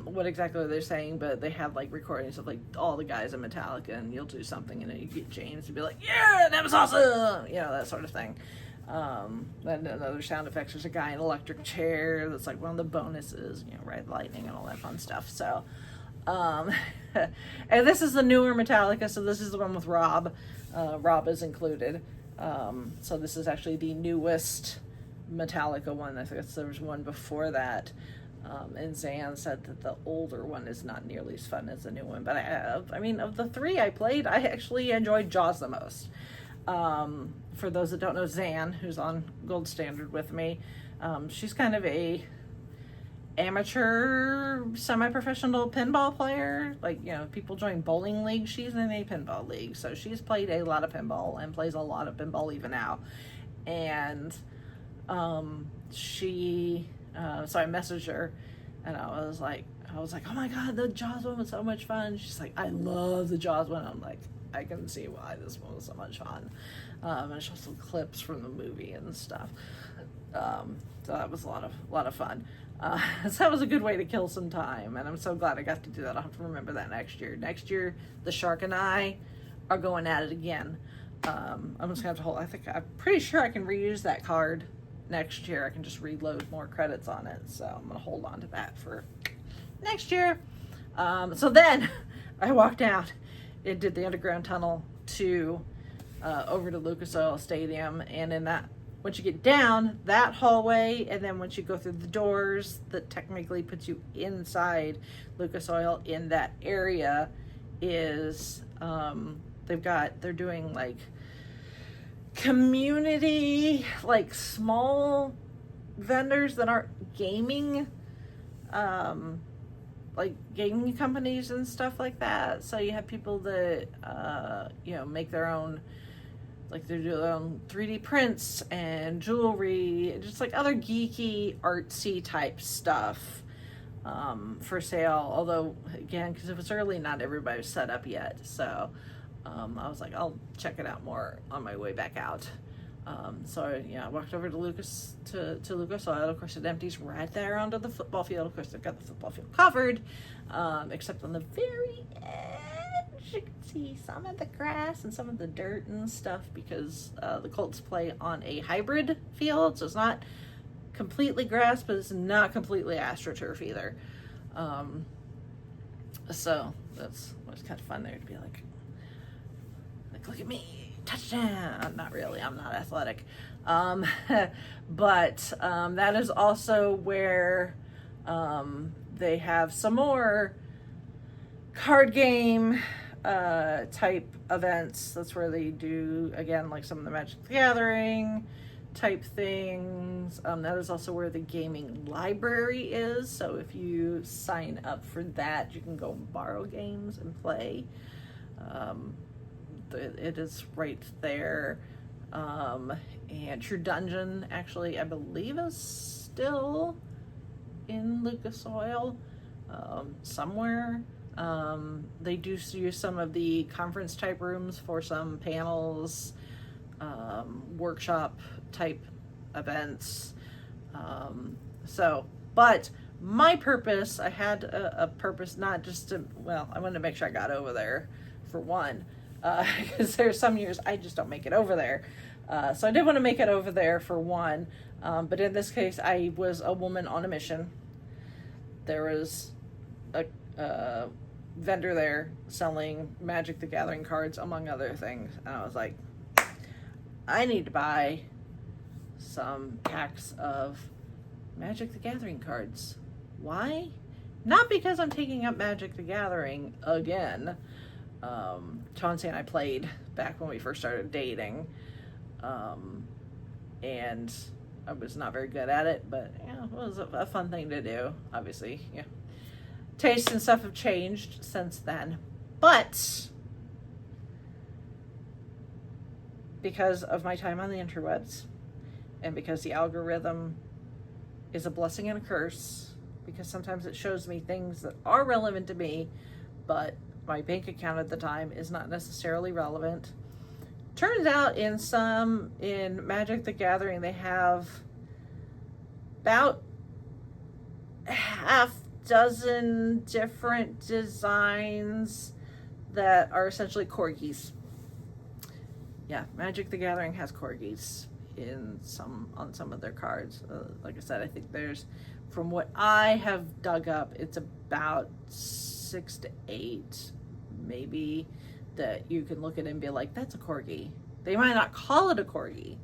what exactly they're saying. But they have like recordings of like all the guys in Metallica, and you'll do something, and then you get James to be like, "Yeah, that was awesome," that sort of thing. Then other sound effects. There's a guy in an electric chair. That's like one of the bonuses, red lightning and all that fun stuff. So, and this is the newer Metallica. So this is the one with Rob. Rob is included. So this is actually the newest Metallica one. I guess there was one before that. And Zan said that the older one is not nearly as fun as the new one. But of the 3 I played, I actually enjoyed Jaws the most. For those that don't know Zan, who's on Gold Standard with me, she's kind of a amateur, semi-professional pinball player. Like, people join bowling leagues. She's in a pinball league. So she's played a lot of pinball and plays a lot of pinball even now. And so I messaged her, and I was like, oh my God, the Jaws one was so much fun. She's like, I love the Jaws one. I'm like, I can see why this one was so much fun. And she also clips from the movie and stuff. So that was a lot of fun. So that was a good way to kill some time, and I'm so glad I got to do that. I'll have to remember that next year. Next year, the Shark and I are going at it again. I'm just gonna have to I'm pretty sure I can reuse that card next year. I can just reload more credits on it, so I'm gonna hold on to that for next year. So then I walked out and did the underground tunnel to over to Lucas Oil Stadium, and in that, once you get down that hallway, and then once you go through the doors that technically puts you inside Lucas Oil, in that area is they're doing like community, like small vendors that aren't gaming, like gaming companies and stuff like that. So you have people that make their own, like they do their own 3D prints and jewelry, just like other geeky, artsy type stuff for sale. Although, again, because it was early, not everybody was set up yet. So I was like, I'll check it out more on my way back out. So I walked over to Lucas Oil. Of course, it empties right there onto the football field. Of course, they've got the football field covered, except on the very edge. You can see some of the grass and some of the dirt and stuff, because the Colts play on a hybrid field, so it's not completely grass, but it's not completely AstroTurf either. So that's what's kind of fun there to be like, look at me, touchdown. Not really, I'm not athletic. But that is also where they have some more card game type events. That's where they do, again, like some of the Magic the Gathering type things. That is also where the gaming library is. So if you sign up for that, you can go borrow games and play. It is right there. And True Dungeon, actually, I believe is still in Lucas Oil somewhere. They do use some of the conference type rooms for some panels. workshop type events. But my purpose, I had a purpose, not just to, well, I wanted to make sure I got over there for one, because there's some years I just don't make it over there. So I did want to make it over there for one. But in this case, I was a woman on a mission. There was a vendor there selling Magic the Gathering cards, among other things. And I was like, I need to buy some packs of Magic the Gathering cards. Why? Not because I'm taking up Magic the Gathering again. Chauncey and I played back when we first started dating. And I was not very good at it, but yeah, it was a fun thing to do. Obviously, yeah. Tastes and stuff have changed since then. But because of my time on the interwebs, and because the algorithm is a blessing and a curse, because sometimes it shows me things that are relevant to me, but my bank account at the time is not necessarily relevant. Turns out in Magic the Gathering, they have about half dozen different designs that are essentially corgis. Yeah, Magic the Gathering has corgis on some of their cards. Like I said, I think there's, from what I have dug up, it's about 6 to 8, maybe, that you can look at it and be like, that's a corgi. They might not call it a corgi,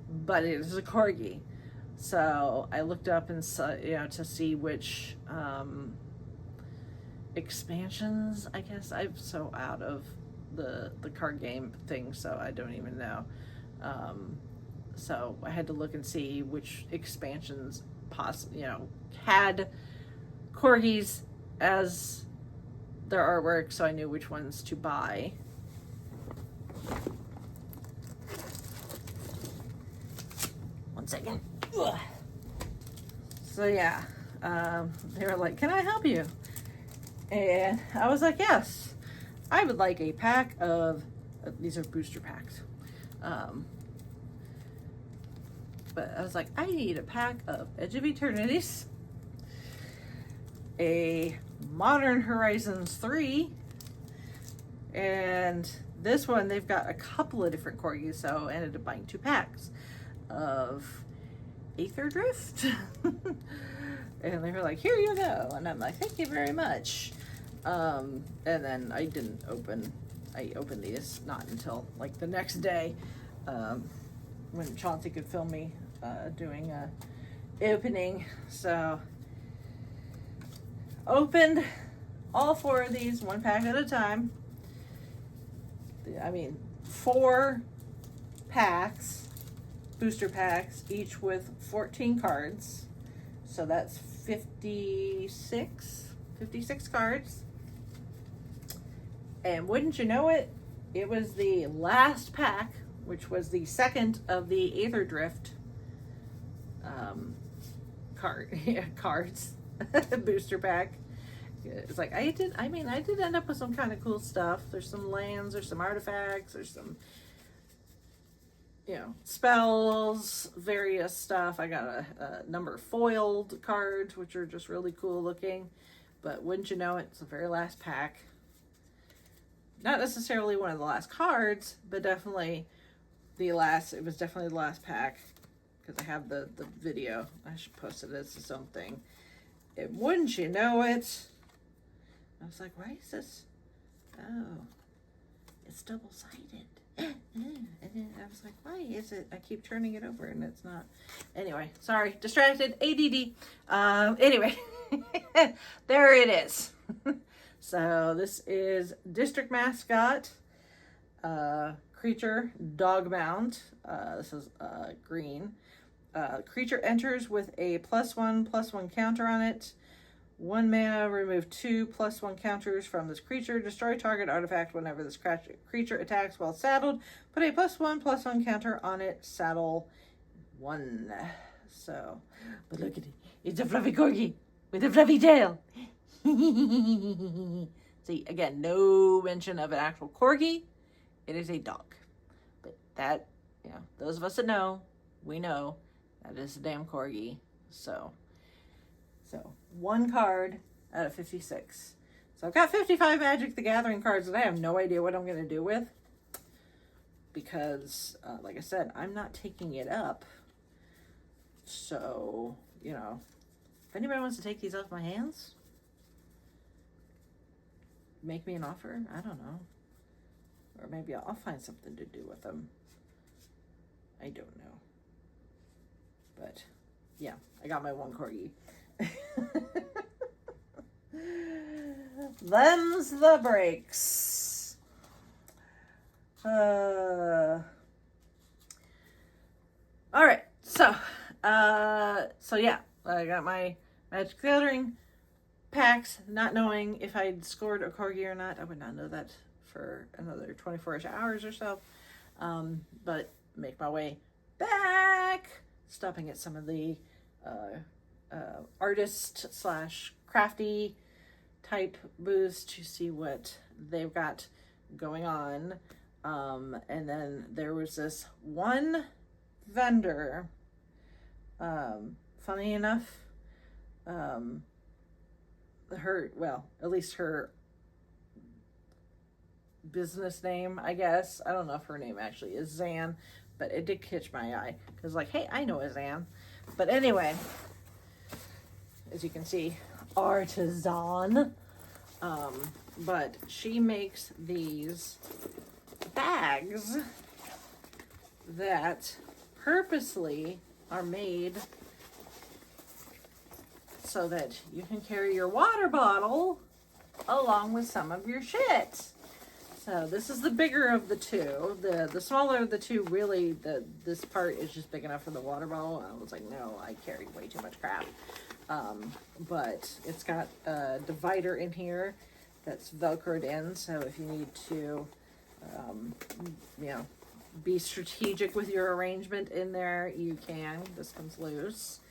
but it is a corgi. So I looked up and to see which expansions, I guess. I'm so out of the card game thing, so I don't even know. So I had to look and see which expansions had corgis as their artwork, so I knew which ones to buy. One second. Ugh. So yeah, they were like, can I help you? And I was like, yes, I would like a pack of, these are booster packs. But I was like, I need a pack of Edge of Eternities, a Modern Horizons 3, and this one, they've got a couple of different corgis, so I ended up buying 2 packs of Aether Drift. And they were like, here you go. And I'm like, thank you very much. And then I opened these not until like the next day, when Chauncey could film me doing a opening. So opened all 4 of these, 1 pack at a time. 4 packs, booster packs, each with 14 cards. So that's 56 cards. And wouldn't you know it, it was the last pack, which was the second of the Aether Drift cards booster pack. It's like I did end up with some kind of cool stuff. There's some lands, there's some artifacts, there's some spells, various stuff. I got a number of foiled cards, which are just really cool looking. But wouldn't you know it, it's the very last pack. Not necessarily one of the last cards, but definitely it was definitely the last pack, because I have the video. I should post it as its own thing. And wouldn't you know it, I was like, why is this? Oh, it's double-sided. And then I was like, why is it? I keep turning it over and it's not. Anyway, sorry, distracted, ADD. Anyway, there it is. So this is District Mascot, creature, Dogbound. This is green. Creature enters with a +1/+1 counter on it. 1 mana, remove 2 +1 counters from this creature. Destroy target artifact whenever this creature attacks while saddled. Put a +1/+1 counter on it. Saddle 1. So, but look at it. It's a fluffy corgi with a fluffy tail. See, again, no mention of an actual corgi. It is a dog. But that Yeah, those of us that know, we know that is a damn corgi. So 1 card out of 56. So I've got 55 Magic the Gathering cards that I have no idea what I'm going to do with. Because, like I said, I'm not taking it up. So, you know, if anybody wants to take these off my hands, make me an offer. I don't know. Or maybe I'll find something to do with them. I don't know. But, yeah, I got my 1 corgi. Them's the breaks. All right, so yeah, I got my Magic the Gathering packs, not knowing if I'd scored a corgi or not. I would not know that for another 24-ish hours or so. But make my way back, stopping at some of the artist / crafty type booths to see what they've got going on. And then there was this one vendor, funny enough, at least her business name, I guess. I don't know if her name actually is Zan, but it did catch my eye. Because, like, hey, I know a Zan. But anyway, as you can see, ArtisXan. But she makes these bags that purposely are made so that you can carry your water bottle along with some of your shit. So this is the bigger of the two. The smaller of the two, really, this part is just big enough for the water bottle. I was like, no, I carried way too much crap. But it's got a divider in here that's velcroed in, so if you need to, you know, be strategic with your arrangement in there, you can. This comes loose.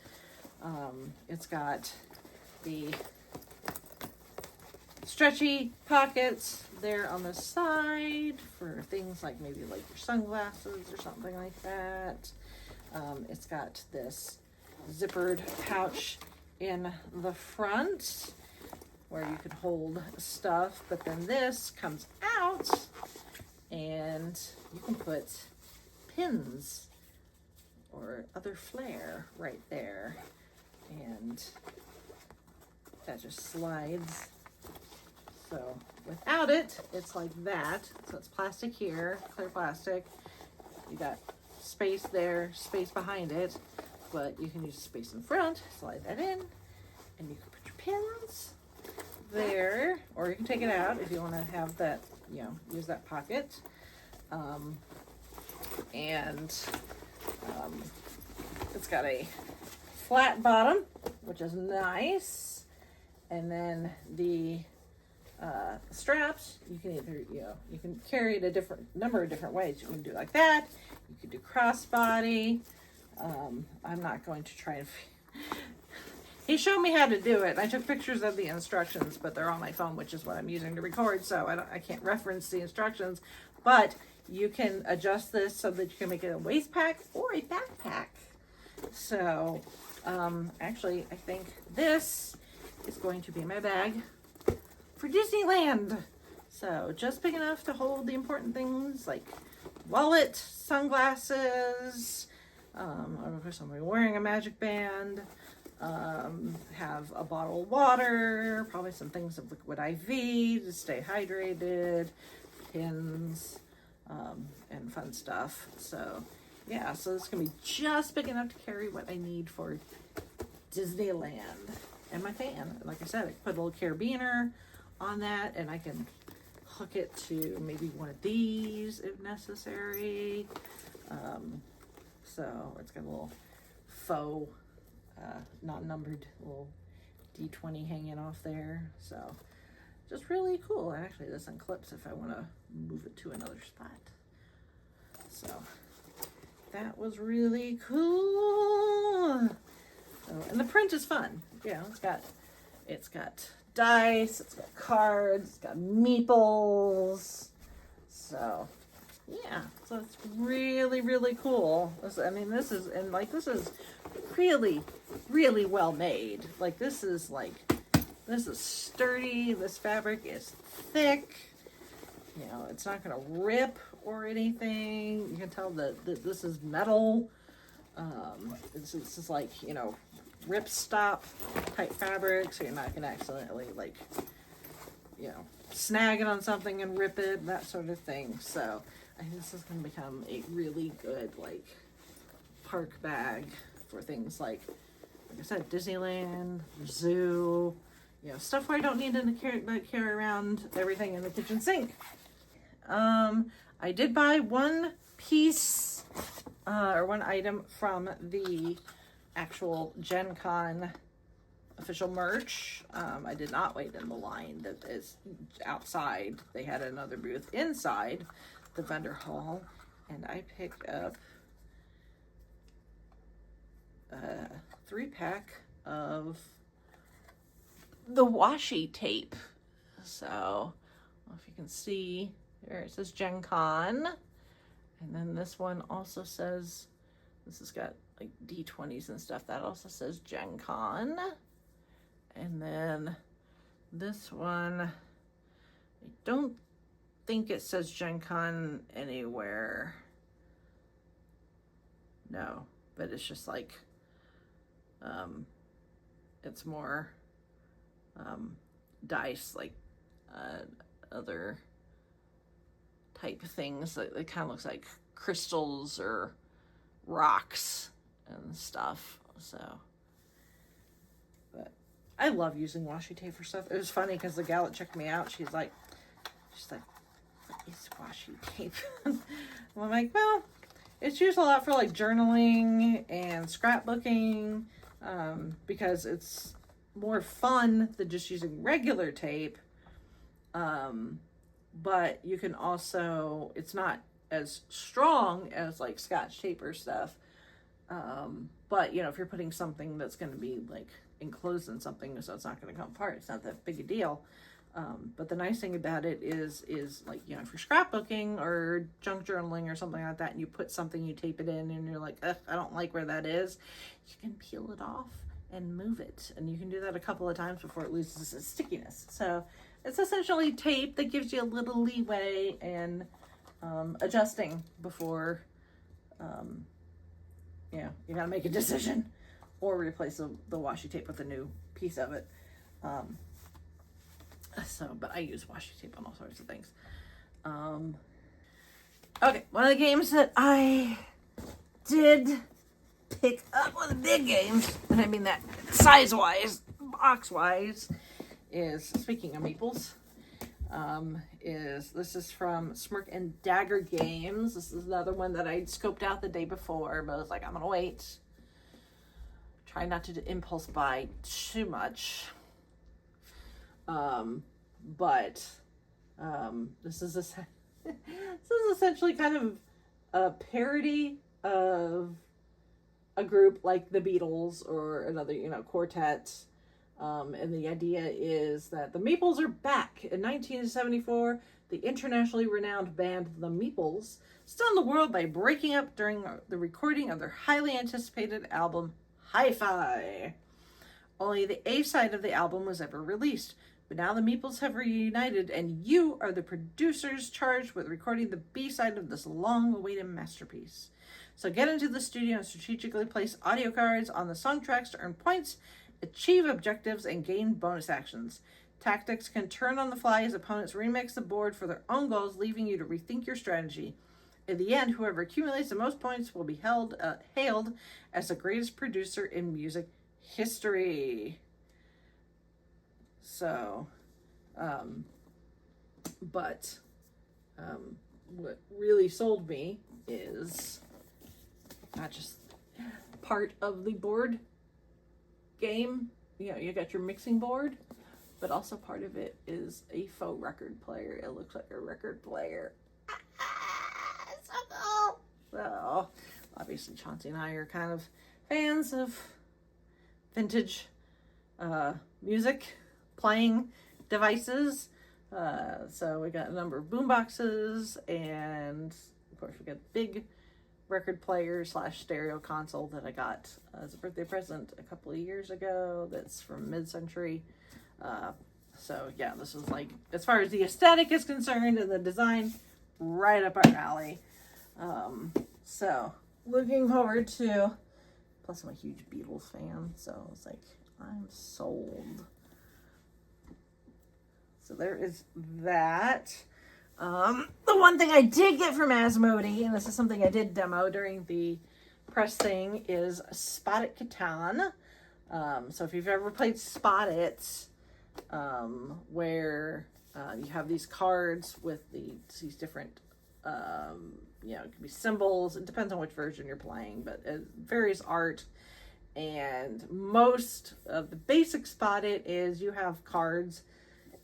It's got the stretchy pockets there on the side for things like maybe like your sunglasses or something like that. It's got this zippered pouch in the front where you could hold stuff, but then this comes out and you can put pins or other flair right there, and that just slides. So without it, it's like that. So it's plastic here, clear plastic. You got space there, space behind it, but you can use space in front, slide that in, and you can put your pins there, or you can take it out if you want to have that, you know, use that pocket. It's got a flat bottom, which is nice, and then the straps, you can either, you know, you can carry it a different number of different ways. You can do it like that, you could do crossbody. I'm not going to try and he showed me how to do it. I took pictures of the instructions, but they're on my phone, which is what I'm using to record, so I can't reference the instructions. But you can adjust this so that you can make it a waist pack or a backpack. So, actually, I think this is going to be my bag for Disneyland. So, just big enough to hold the important things like wallet, sunglasses, of course I'm wearing a magic band, have a bottle of water, probably some things of liquid IV to stay hydrated, pins, and fun stuff. So yeah, so this is gonna be just big enough to carry what I need for Disneyland. And my fan, like I said, I can put a little carabiner on that, and I can hook it to maybe one of these if necessary. So it's got a little faux, not numbered little D20 hanging off there. So just really cool. Actually, this unclips if I want to move it to another spot. So that was really cool. So, and the print is fun. Yeah, it's got dice, it's got cards, it's got meeples. So yeah, so it's really, really cool. I mean, this is really, really well made. Like, this is sturdy. This fabric is thick. You know, it's not going to rip or anything. You can tell that this is metal. This is like, you know, rip stop type fabric, so you're not going to accidentally, like, you know, snag it on something and rip it, that sort of thing. So I think this is going to become a really good, like, park bag for things like I said, Disneyland, zoo, you know, stuff where I don't need to carry around everything in the kitchen sink. I did buy one piece or one item from the actual GenCon official merch. I did not wait in the line that is outside. They had another booth inside the vendor hall, and I picked up a 3-pack of the washi tape. So, I don't know if you can see there, it says GenCon, and then this one also says, this has got like D20s and stuff, that also says GenCon. And then this one, I don't think it says GenCon anywhere. No, but it's just like, it's more dice, like other type things. It kind of looks like crystals or rocks and stuff. So, but I love using washi tape for stuff. It was funny because the gal that checked me out, she's like, what is washi tape? And I'm like, well, it's used a lot for like journaling and scrapbooking, because it's more fun than just using regular tape. But you can also, it's not as strong as like Scotch tape or stuff. But you know, if you're putting something that's going to be like enclosed in something, so it's not going to come apart, it's not that big a deal. But the nice thing about it is like, you know, if you're scrapbooking or junk journaling or something like that, and you put something, you tape it in, and you're like, I don't like where that is, you can peel it off and move it. And you can do that a couple of times before it loses its stickiness. So it's essentially tape that gives you a little leeway in adjusting before, you know, you gotta make a decision or replace the washi tape with a new piece of it. But I use washi tape on all sorts of things. Okay, one of the games that I did pick up, one of the big games, and I mean that size-wise, box-wise, is, speaking of meeples, this is from Smirk and Dagger Games. This is another one that I scoped out the day before, but I was like, I'm gonna wait. Try not to impulse buy too much. This is essentially kind of a parody of a group like the Beatles or another, you know, quartet. And the idea is that the Meeples are back. In 1974, the internationally renowned band The Meeples stunned the world by breaking up during the recording of their highly anticipated album, Hi-Fi. Only the A side of the album was ever released. But now the Meeples have reunited, and you are the producers charged with recording the B side of this long-awaited masterpiece. So get into the studio and strategically place audio cards on the song tracks to earn points, achieve objectives, and gain bonus actions. Tactics can turn on the fly as opponents remix the board for their own goals, leaving you to rethink your strategy. In the end, whoever accumulates the most points will be hailed as the greatest producer in music history. So, what really sold me is not just part of the board game, you know, you got your mixing board, but also part of it is a faux record player. It looks like a record player. So cool. So, obviously Chauncey and I are kind of fans of vintage music playing devices. So we got a number of boom boxes and Of course, we got a big record player / stereo console that I got as a birthday present a couple of years ago. That's from Mid-Century. So yeah, this was like, as far as the aesthetic is concerned and the design, right up our alley. So looking forward to, plus I'm a huge Beatles fan, so it's like, I'm sold. So there is that. The one thing I did get from Asmodee, and this is something I did demo during the press thing, is Spot It Catan. So if you've ever played Spot It, where you have these cards with these different, it could be symbols. It depends on which version you're playing, but various art. And most of the basic Spot It is you have cards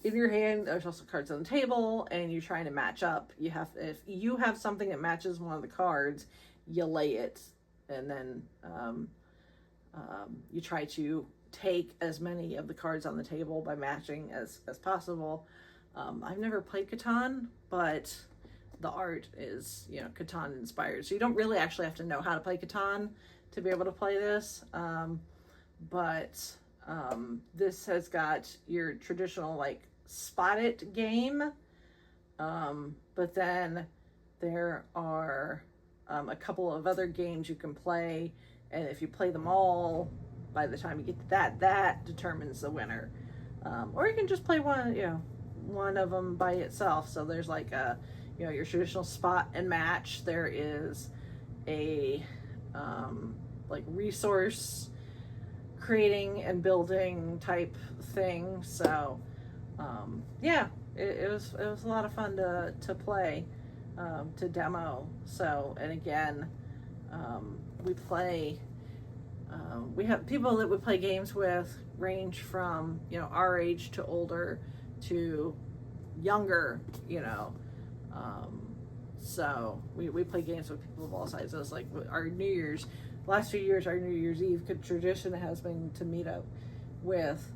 in your hand. There's also cards on the table, and you're trying to match up. If you have something that matches one of the cards, you lay it, and then you try to take as many of the cards on the table by matching as possible. I've never played Catan, but the art is, Catan inspired. So you don't really actually have to know how to play Catan to be able to play this. But this has got your traditional, like, Spot It game. But then there are a couple of other games you can play. And if you play them all, by the time you get to that determines the winner. Or you can just play one of them by itself. So there's like your traditional spot and match. There is a like resource creating and building type thing. So it was a lot of fun to play, to demo. So, and again, we have people that we play games with range from, our age to older to younger, so we play games with people of all sizes. Like our last few years, our New Year's Eve tradition has been to meet up with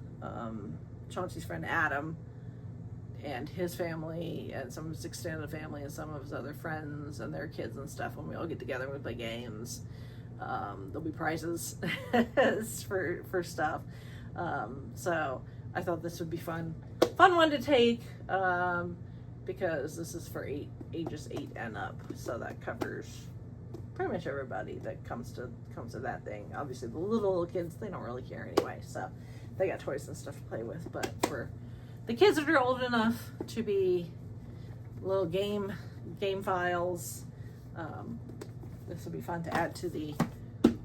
Chauncey's friend Adam and his family and some of his extended family and some of his other friends and their kids and stuff. When we all get together and we play games, there'll be prizes for stuff. So I thought this would be fun one to take, because this is for ages 8 and up. So that covers pretty much everybody that comes to that thing. Obviously the little kids, they don't really care anyway, so they got toys and stuff to play with. But for the kids that are old enough to be little game files, this will be fun to add to the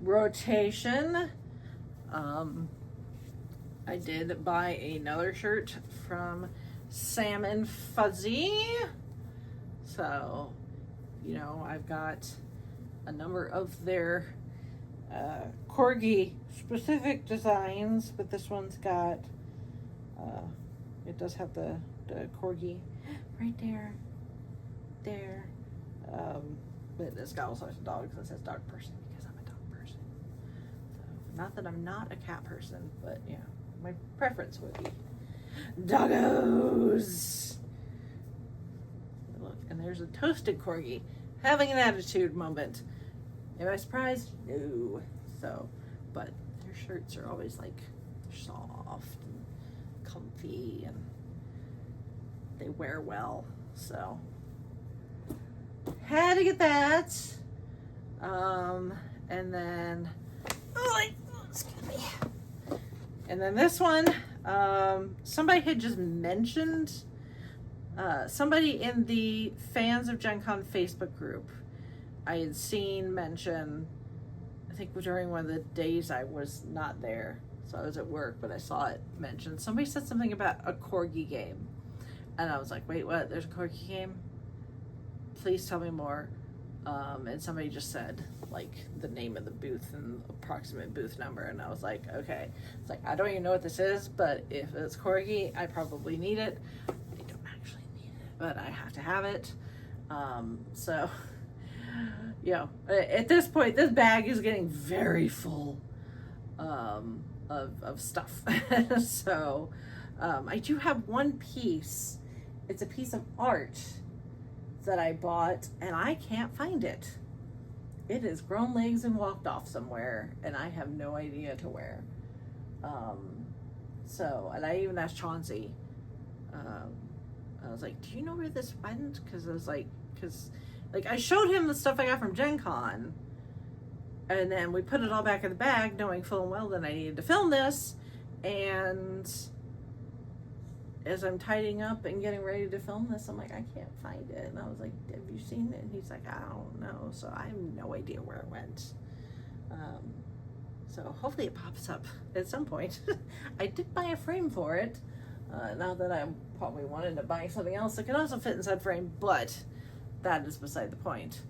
rotation. I did buy another shirt from Sam and Fuzzy. So, I've got a number of their corgi specific designs, but this one's got, it does have the corgi right there. But it's got also a dog, so it says dog person because I'm a dog person. So, not that I'm not a cat person, but my preference would be doggos. Look, and there's a toasted corgi having an attitude moment. Am I surprised? No. So, but their shirts are always like soft and comfy, and they wear well. So, had to get that. And then, excuse me. And then this one, somebody had just mentioned, somebody in the Fans of GenCon Facebook group, I had seen mention, I think during one of the days I was not there, so I was at work, but I saw it mentioned. Somebody said something about a corgi game. And I was like, wait, what? There's a corgi game? Please tell me more. And somebody just said, like, the name of the booth and approximate booth number, and I was like, okay. It's like, I don't even know what this is, but if it's corgi, I probably need it. I don't actually need it, but I have to have it. So, at this point, this bag is getting very full of stuff. So, I do have one piece. It's a piece of art that I bought, and I can't find it. It has grown legs and walked off somewhere, and I have no idea to where. And I even asked Chauncey. I was like, "Do you know where this went?" Because I was like, I showed him the stuff I got from GenCon, and then we put it all back in the bag, knowing full and well that I needed to film this. And as I'm tidying up and getting ready to film this, I'm like, I can't find it. And I was like, "Have you seen it?" And he's like, "I don't know." So I have no idea where it went. So hopefully it pops up at some point. I did buy a frame for it. Not that I probably wanted to buy something else that could also fit inside frame, but that is beside the point.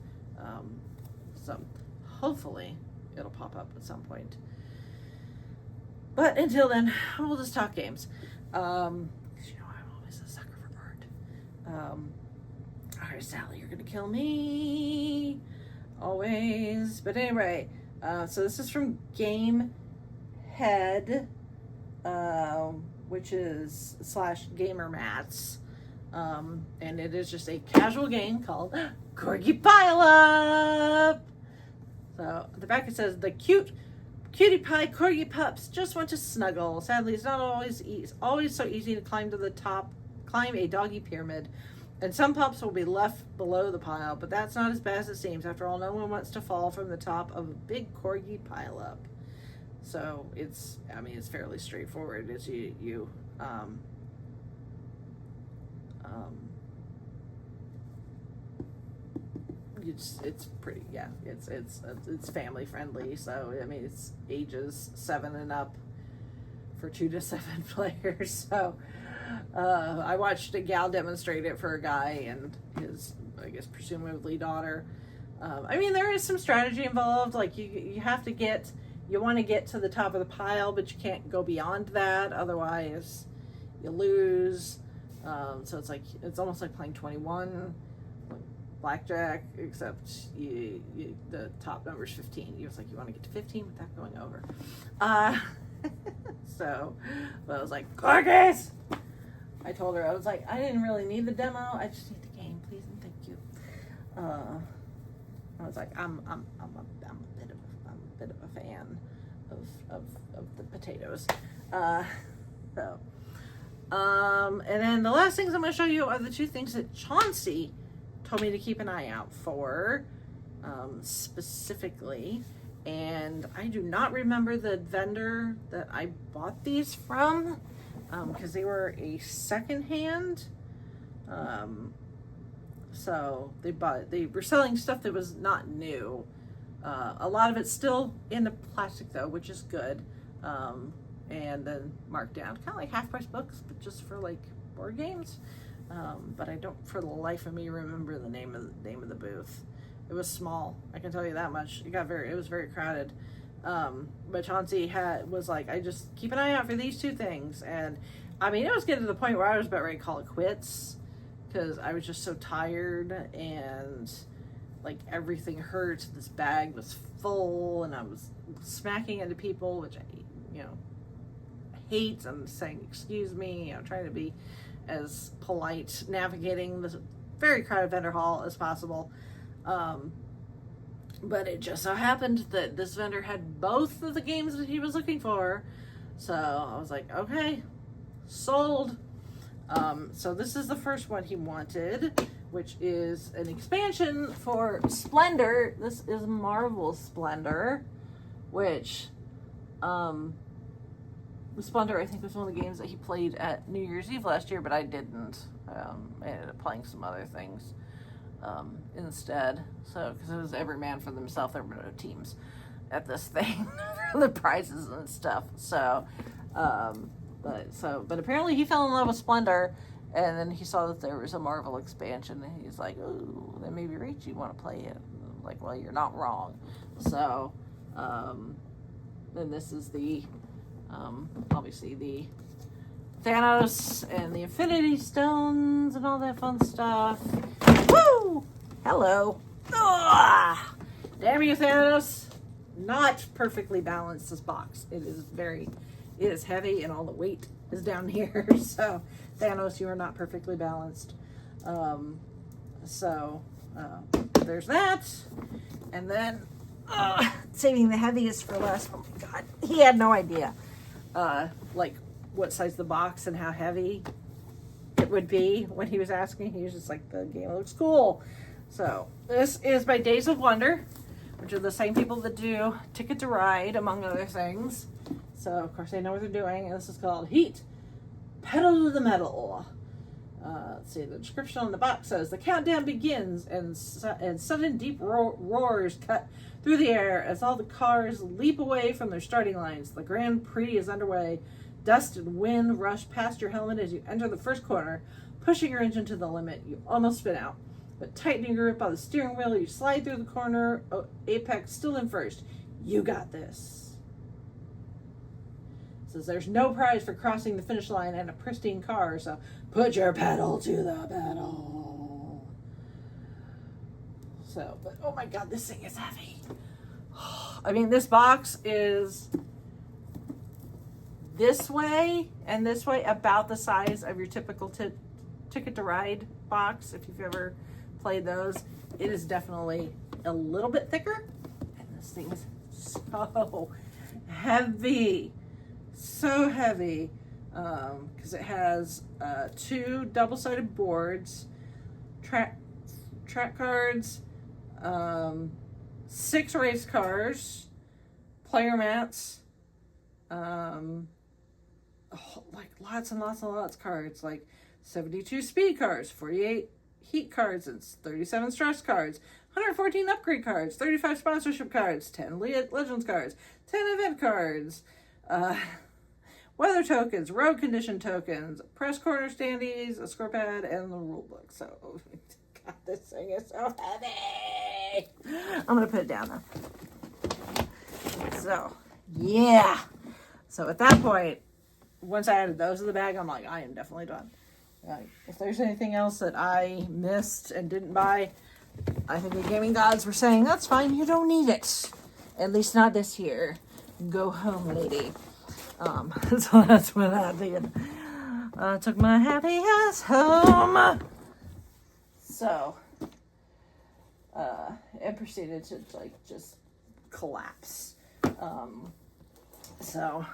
So hopefully it'll pop up at some point. But until then, we'll just talk games. Because you know I'm always a sucker for art. Alright, Sally, you're gonna kill me. Always. But anyway, so this is from Game Head, which is /Gamer Mats. And it is just a casual game called Corgi Pile Up. So at the back it says, the cutie pie corgi pups just want to snuggle. Sadly, it's not always so easy to climb a doggy pyramid. And some pups will be left below the pile, but that's not as bad as it seems. After all, no one wants to fall from the top of a big corgi pile up. So it's fairly straightforward. It's it's pretty, yeah, it's family friendly. So it's ages 7 and up for 2 to 7 players. So I watched a gal demonstrate it for a guy and his, I guess, presumably daughter. There is some strategy involved. Like you want to get to the top of the pile, but you can't go beyond that, otherwise you lose. So it's almost like playing 21 blackjack, except the top number is 15. You want to get to 15 without going over. But I was like, "Corgis!" I told her, I was like, "I didn't really need the demo. I just need the game, please and thank you." I was like, I'm a bit of a fan of the potatoes. And then the last things I'm going to show you are the 2 things that Chauncey told me to keep an eye out for, specifically. And I do not remember the vendor that I bought these from, because they were a secondhand. So they were selling stuff that was not new. A lot of it's still in the plastic though, which is good. And then marked down, kind of like half-price books, but just for like board games. But I don't, for the life of me, remember the name of the booth. It was small, I can tell you that much. It was very crowded. But Chauncey was like, I just keep an eye out for these 2 things. And it was getting to the point where I was about ready to call it quits, because I was just so tired and like everything hurt. This bag was full and I was smacking into people, which I hate. I'm saying, "Excuse me," trying to be as polite, navigating this very crowded vendor hall as possible. But it just so happened that this vendor had both of the games that he was looking for. So I was like, okay, sold. So this is the first one he wanted, which is an expansion for Splendor. This is Marvel Splendor, which, Splendor, I think, was one of the games that he played at New Year's Eve last year, but I didn't. I ended up playing some other things instead. So, because it was every man for themselves, there were no teams at this thing for the prizes and stuff. So, but apparently he fell in love with Splendor, and then he saw that there was a Marvel expansion, and he's like, "Ooh, that may be right. You want to play it?" I'm like, "Well, you're not wrong." So, then this is the obviously the Thanos and the Infinity Stones and all that fun stuff. Woo! Hello. Ugh! Damn you, Thanos. Not perfectly balanced, this box. It is heavy and all the weight is down here. So, Thanos, you are not perfectly balanced. So there's that. And then saving the heaviest for last. Oh my God, he had no idea like what size the box and how heavy it would be when he was asking. He was just like, the game looks cool. So this is by Days of Wonder, which are the same people that do Ticket to Ride, among other things. So of course they know what they're doing. And this is called Heat, Pedal to the Metal. Let's see, the description on the box says, the countdown begins and sudden deep roars cut through the air as all the cars leap away from their starting lines. The Grand Prix is underway. Dust and wind rush past your helmet as you enter the first corner, pushing your engine to the limit. You almost spin out. But tightening your grip on the steering wheel, you slide through the corner, apex still in first. You got this. Says there's no prize for crossing the finish line and a pristine car, so put your pedal to the metal. So, but oh my God, this thing is heavy. I mean, this box is this way and this way, about the size of your typical Ticket to Ride box. If you've ever played those, it is definitely a little bit thicker. And this thing is so heavy. So heavy, because it has 2 double-sided boards, track cards, 6 race cars, player mats, like lots and lots and lots of cards, like 72 speed cards, 48 heat cards, and 37 stress cards, 114 upgrade cards, 35 sponsorship cards, 10 legends cards, 10 event cards, weather tokens, road condition tokens, press corner standees, a score pad, and the rule book. So, God, this thing is so heavy. I'm going to put it down now. So, yeah. So, at that point, once I added those to the bag, I'm like, I am definitely done. If there's anything else that I missed and didn't buy, I think the gaming gods were saying, that's fine, you don't need it. At least not this year. Go home, lady. So that's what I did. Took my happy ass home. So, it proceeded to like just collapse. So,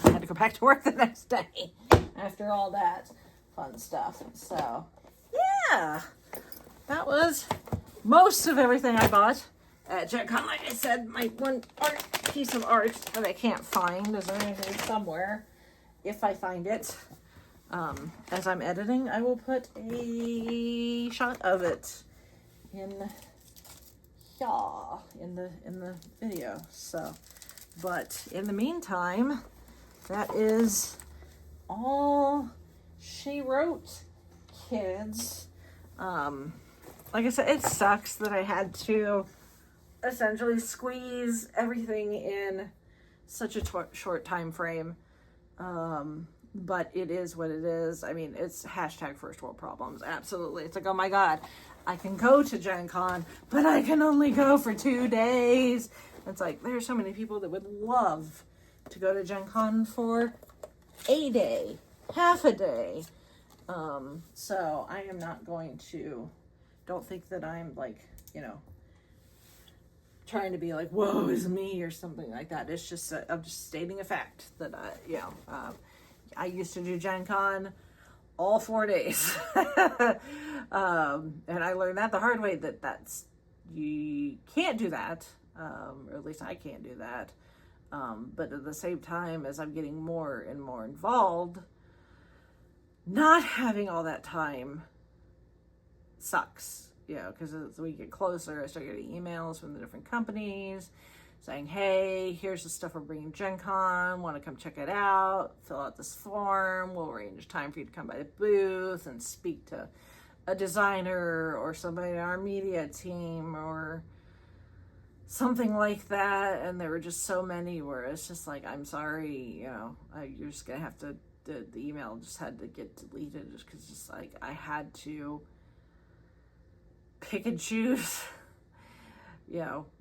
I had to go back to work the next day after all that fun stuff. So, yeah, that was most of everything I bought at GenCon. Like I said, my one piece of art that I can't find is around here somewhere. If I find it, as I'm editing, I will put a shot of it in the video. So, but in the meantime, that is all she wrote, kids. Like I said, it sucks that I had to essentially squeeze everything in such a short time frame. But it is what it is. I mean, it's hashtag first world problems. Absolutely. It's like, oh my God, I can go to GenCon, but I can only go for 2 days. It's like, there's so many people that would love to go to GenCon for a day, half a day. So I am not going to, don't think that I'm like, trying to be like, woe is me or something like that. It's just, I'm just stating a fact that, I used to do GenCon all 4 days. And I learned that the hard way, that's, you can't do that. Or at least I can't do that. But at the same time, as I'm getting more and more involved, not having all that time sucks. Because as we get closer, I start getting emails from the different companies saying, hey, here's the stuff we're bringing GenCon, want to come check it out, fill out this form, we'll arrange time for you to come by the booth and speak to a designer or somebody in our media team or something like that. And there were just so many where it's just like, I'm sorry, you're just going to have to, the email just had to get deleted just because just like I had to pick and choose,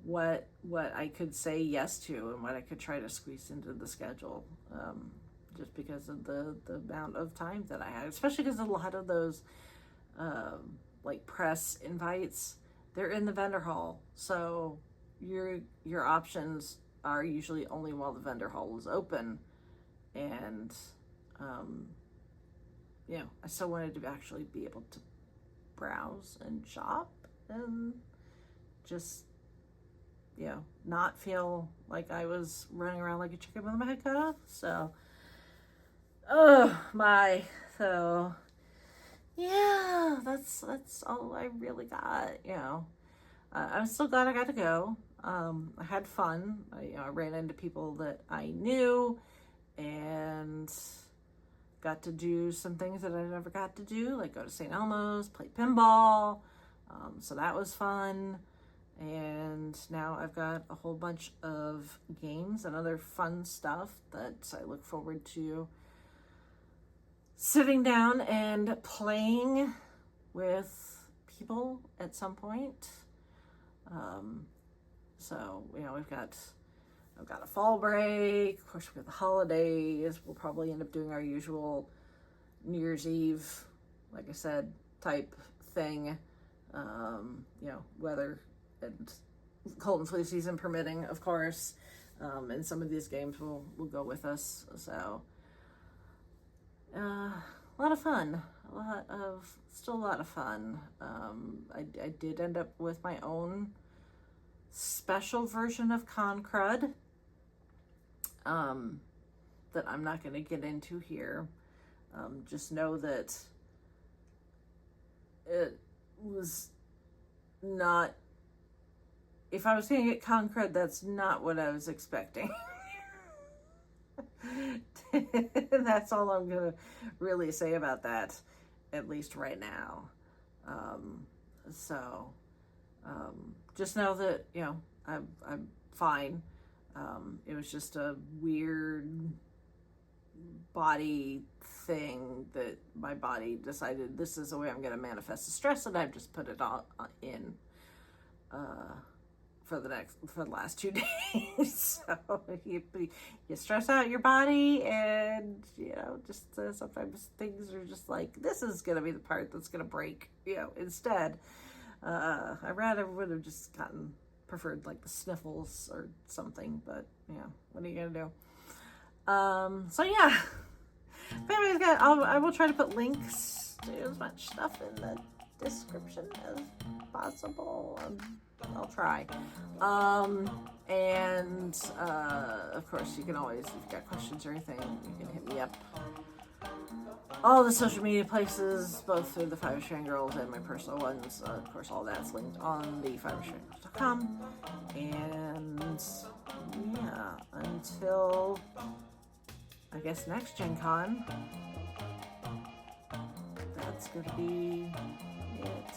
what I could say yes to and what I could try to squeeze into the schedule, just because of the amount of time that I had, especially because a lot of those like press invites, they're in the vendor hall. So your options are usually only while the vendor hall is open. And, you know, I still wanted to actually be able to browse and shop and just, you know, not feel like I was running around like a chicken with my head cut off. So, so yeah, that's all I really got, you know. I'm still glad I got to go. I had fun. I ran into people that I knew and got to do some things that I never got to do, like go to St. Elmo's, play pinball. So that was fun. And now I've got a whole bunch of games and other fun stuff that I look forward to sitting down and playing with people at some point. So, you know, I've got a fall break. Of course, we've got the holidays. We'll probably end up doing our usual New Year's Eve, like I said, type thing. You know, weather and cold and flu season permitting, of course. And some of these games will go with us. So, a lot of fun. Still a lot of fun. I did end up with my own special version of Con Crud. That I'm not going to get into here. Just know that it was not, if I was going to get Con Crud, that's not what I was expecting. That's all I'm going to really say about that, at least right now. Just know that, you know, I'm fine. It was just a weird body thing that my body decided this is the way I'm going to manifest the stress, and I've just put it all in for the last 2 days. So you stress out your body, and you know, just sometimes things are just like, this is going to be the part that's going to break. You know, instead, I rather would have just preferred like the sniffles or something, but you know, what are you gonna do? So yeah. If anybody's I will try to put links to as much stuff in the description as possible. I'll try. And of course, you can always, if you've got questions or anything, you can hit me up. All the social media places, both through the Fiveish Fangirls and my personal ones. Of course, all that's linked on the fiveishfangirls.com. And yeah, until I guess next GenCon, that's going to be it.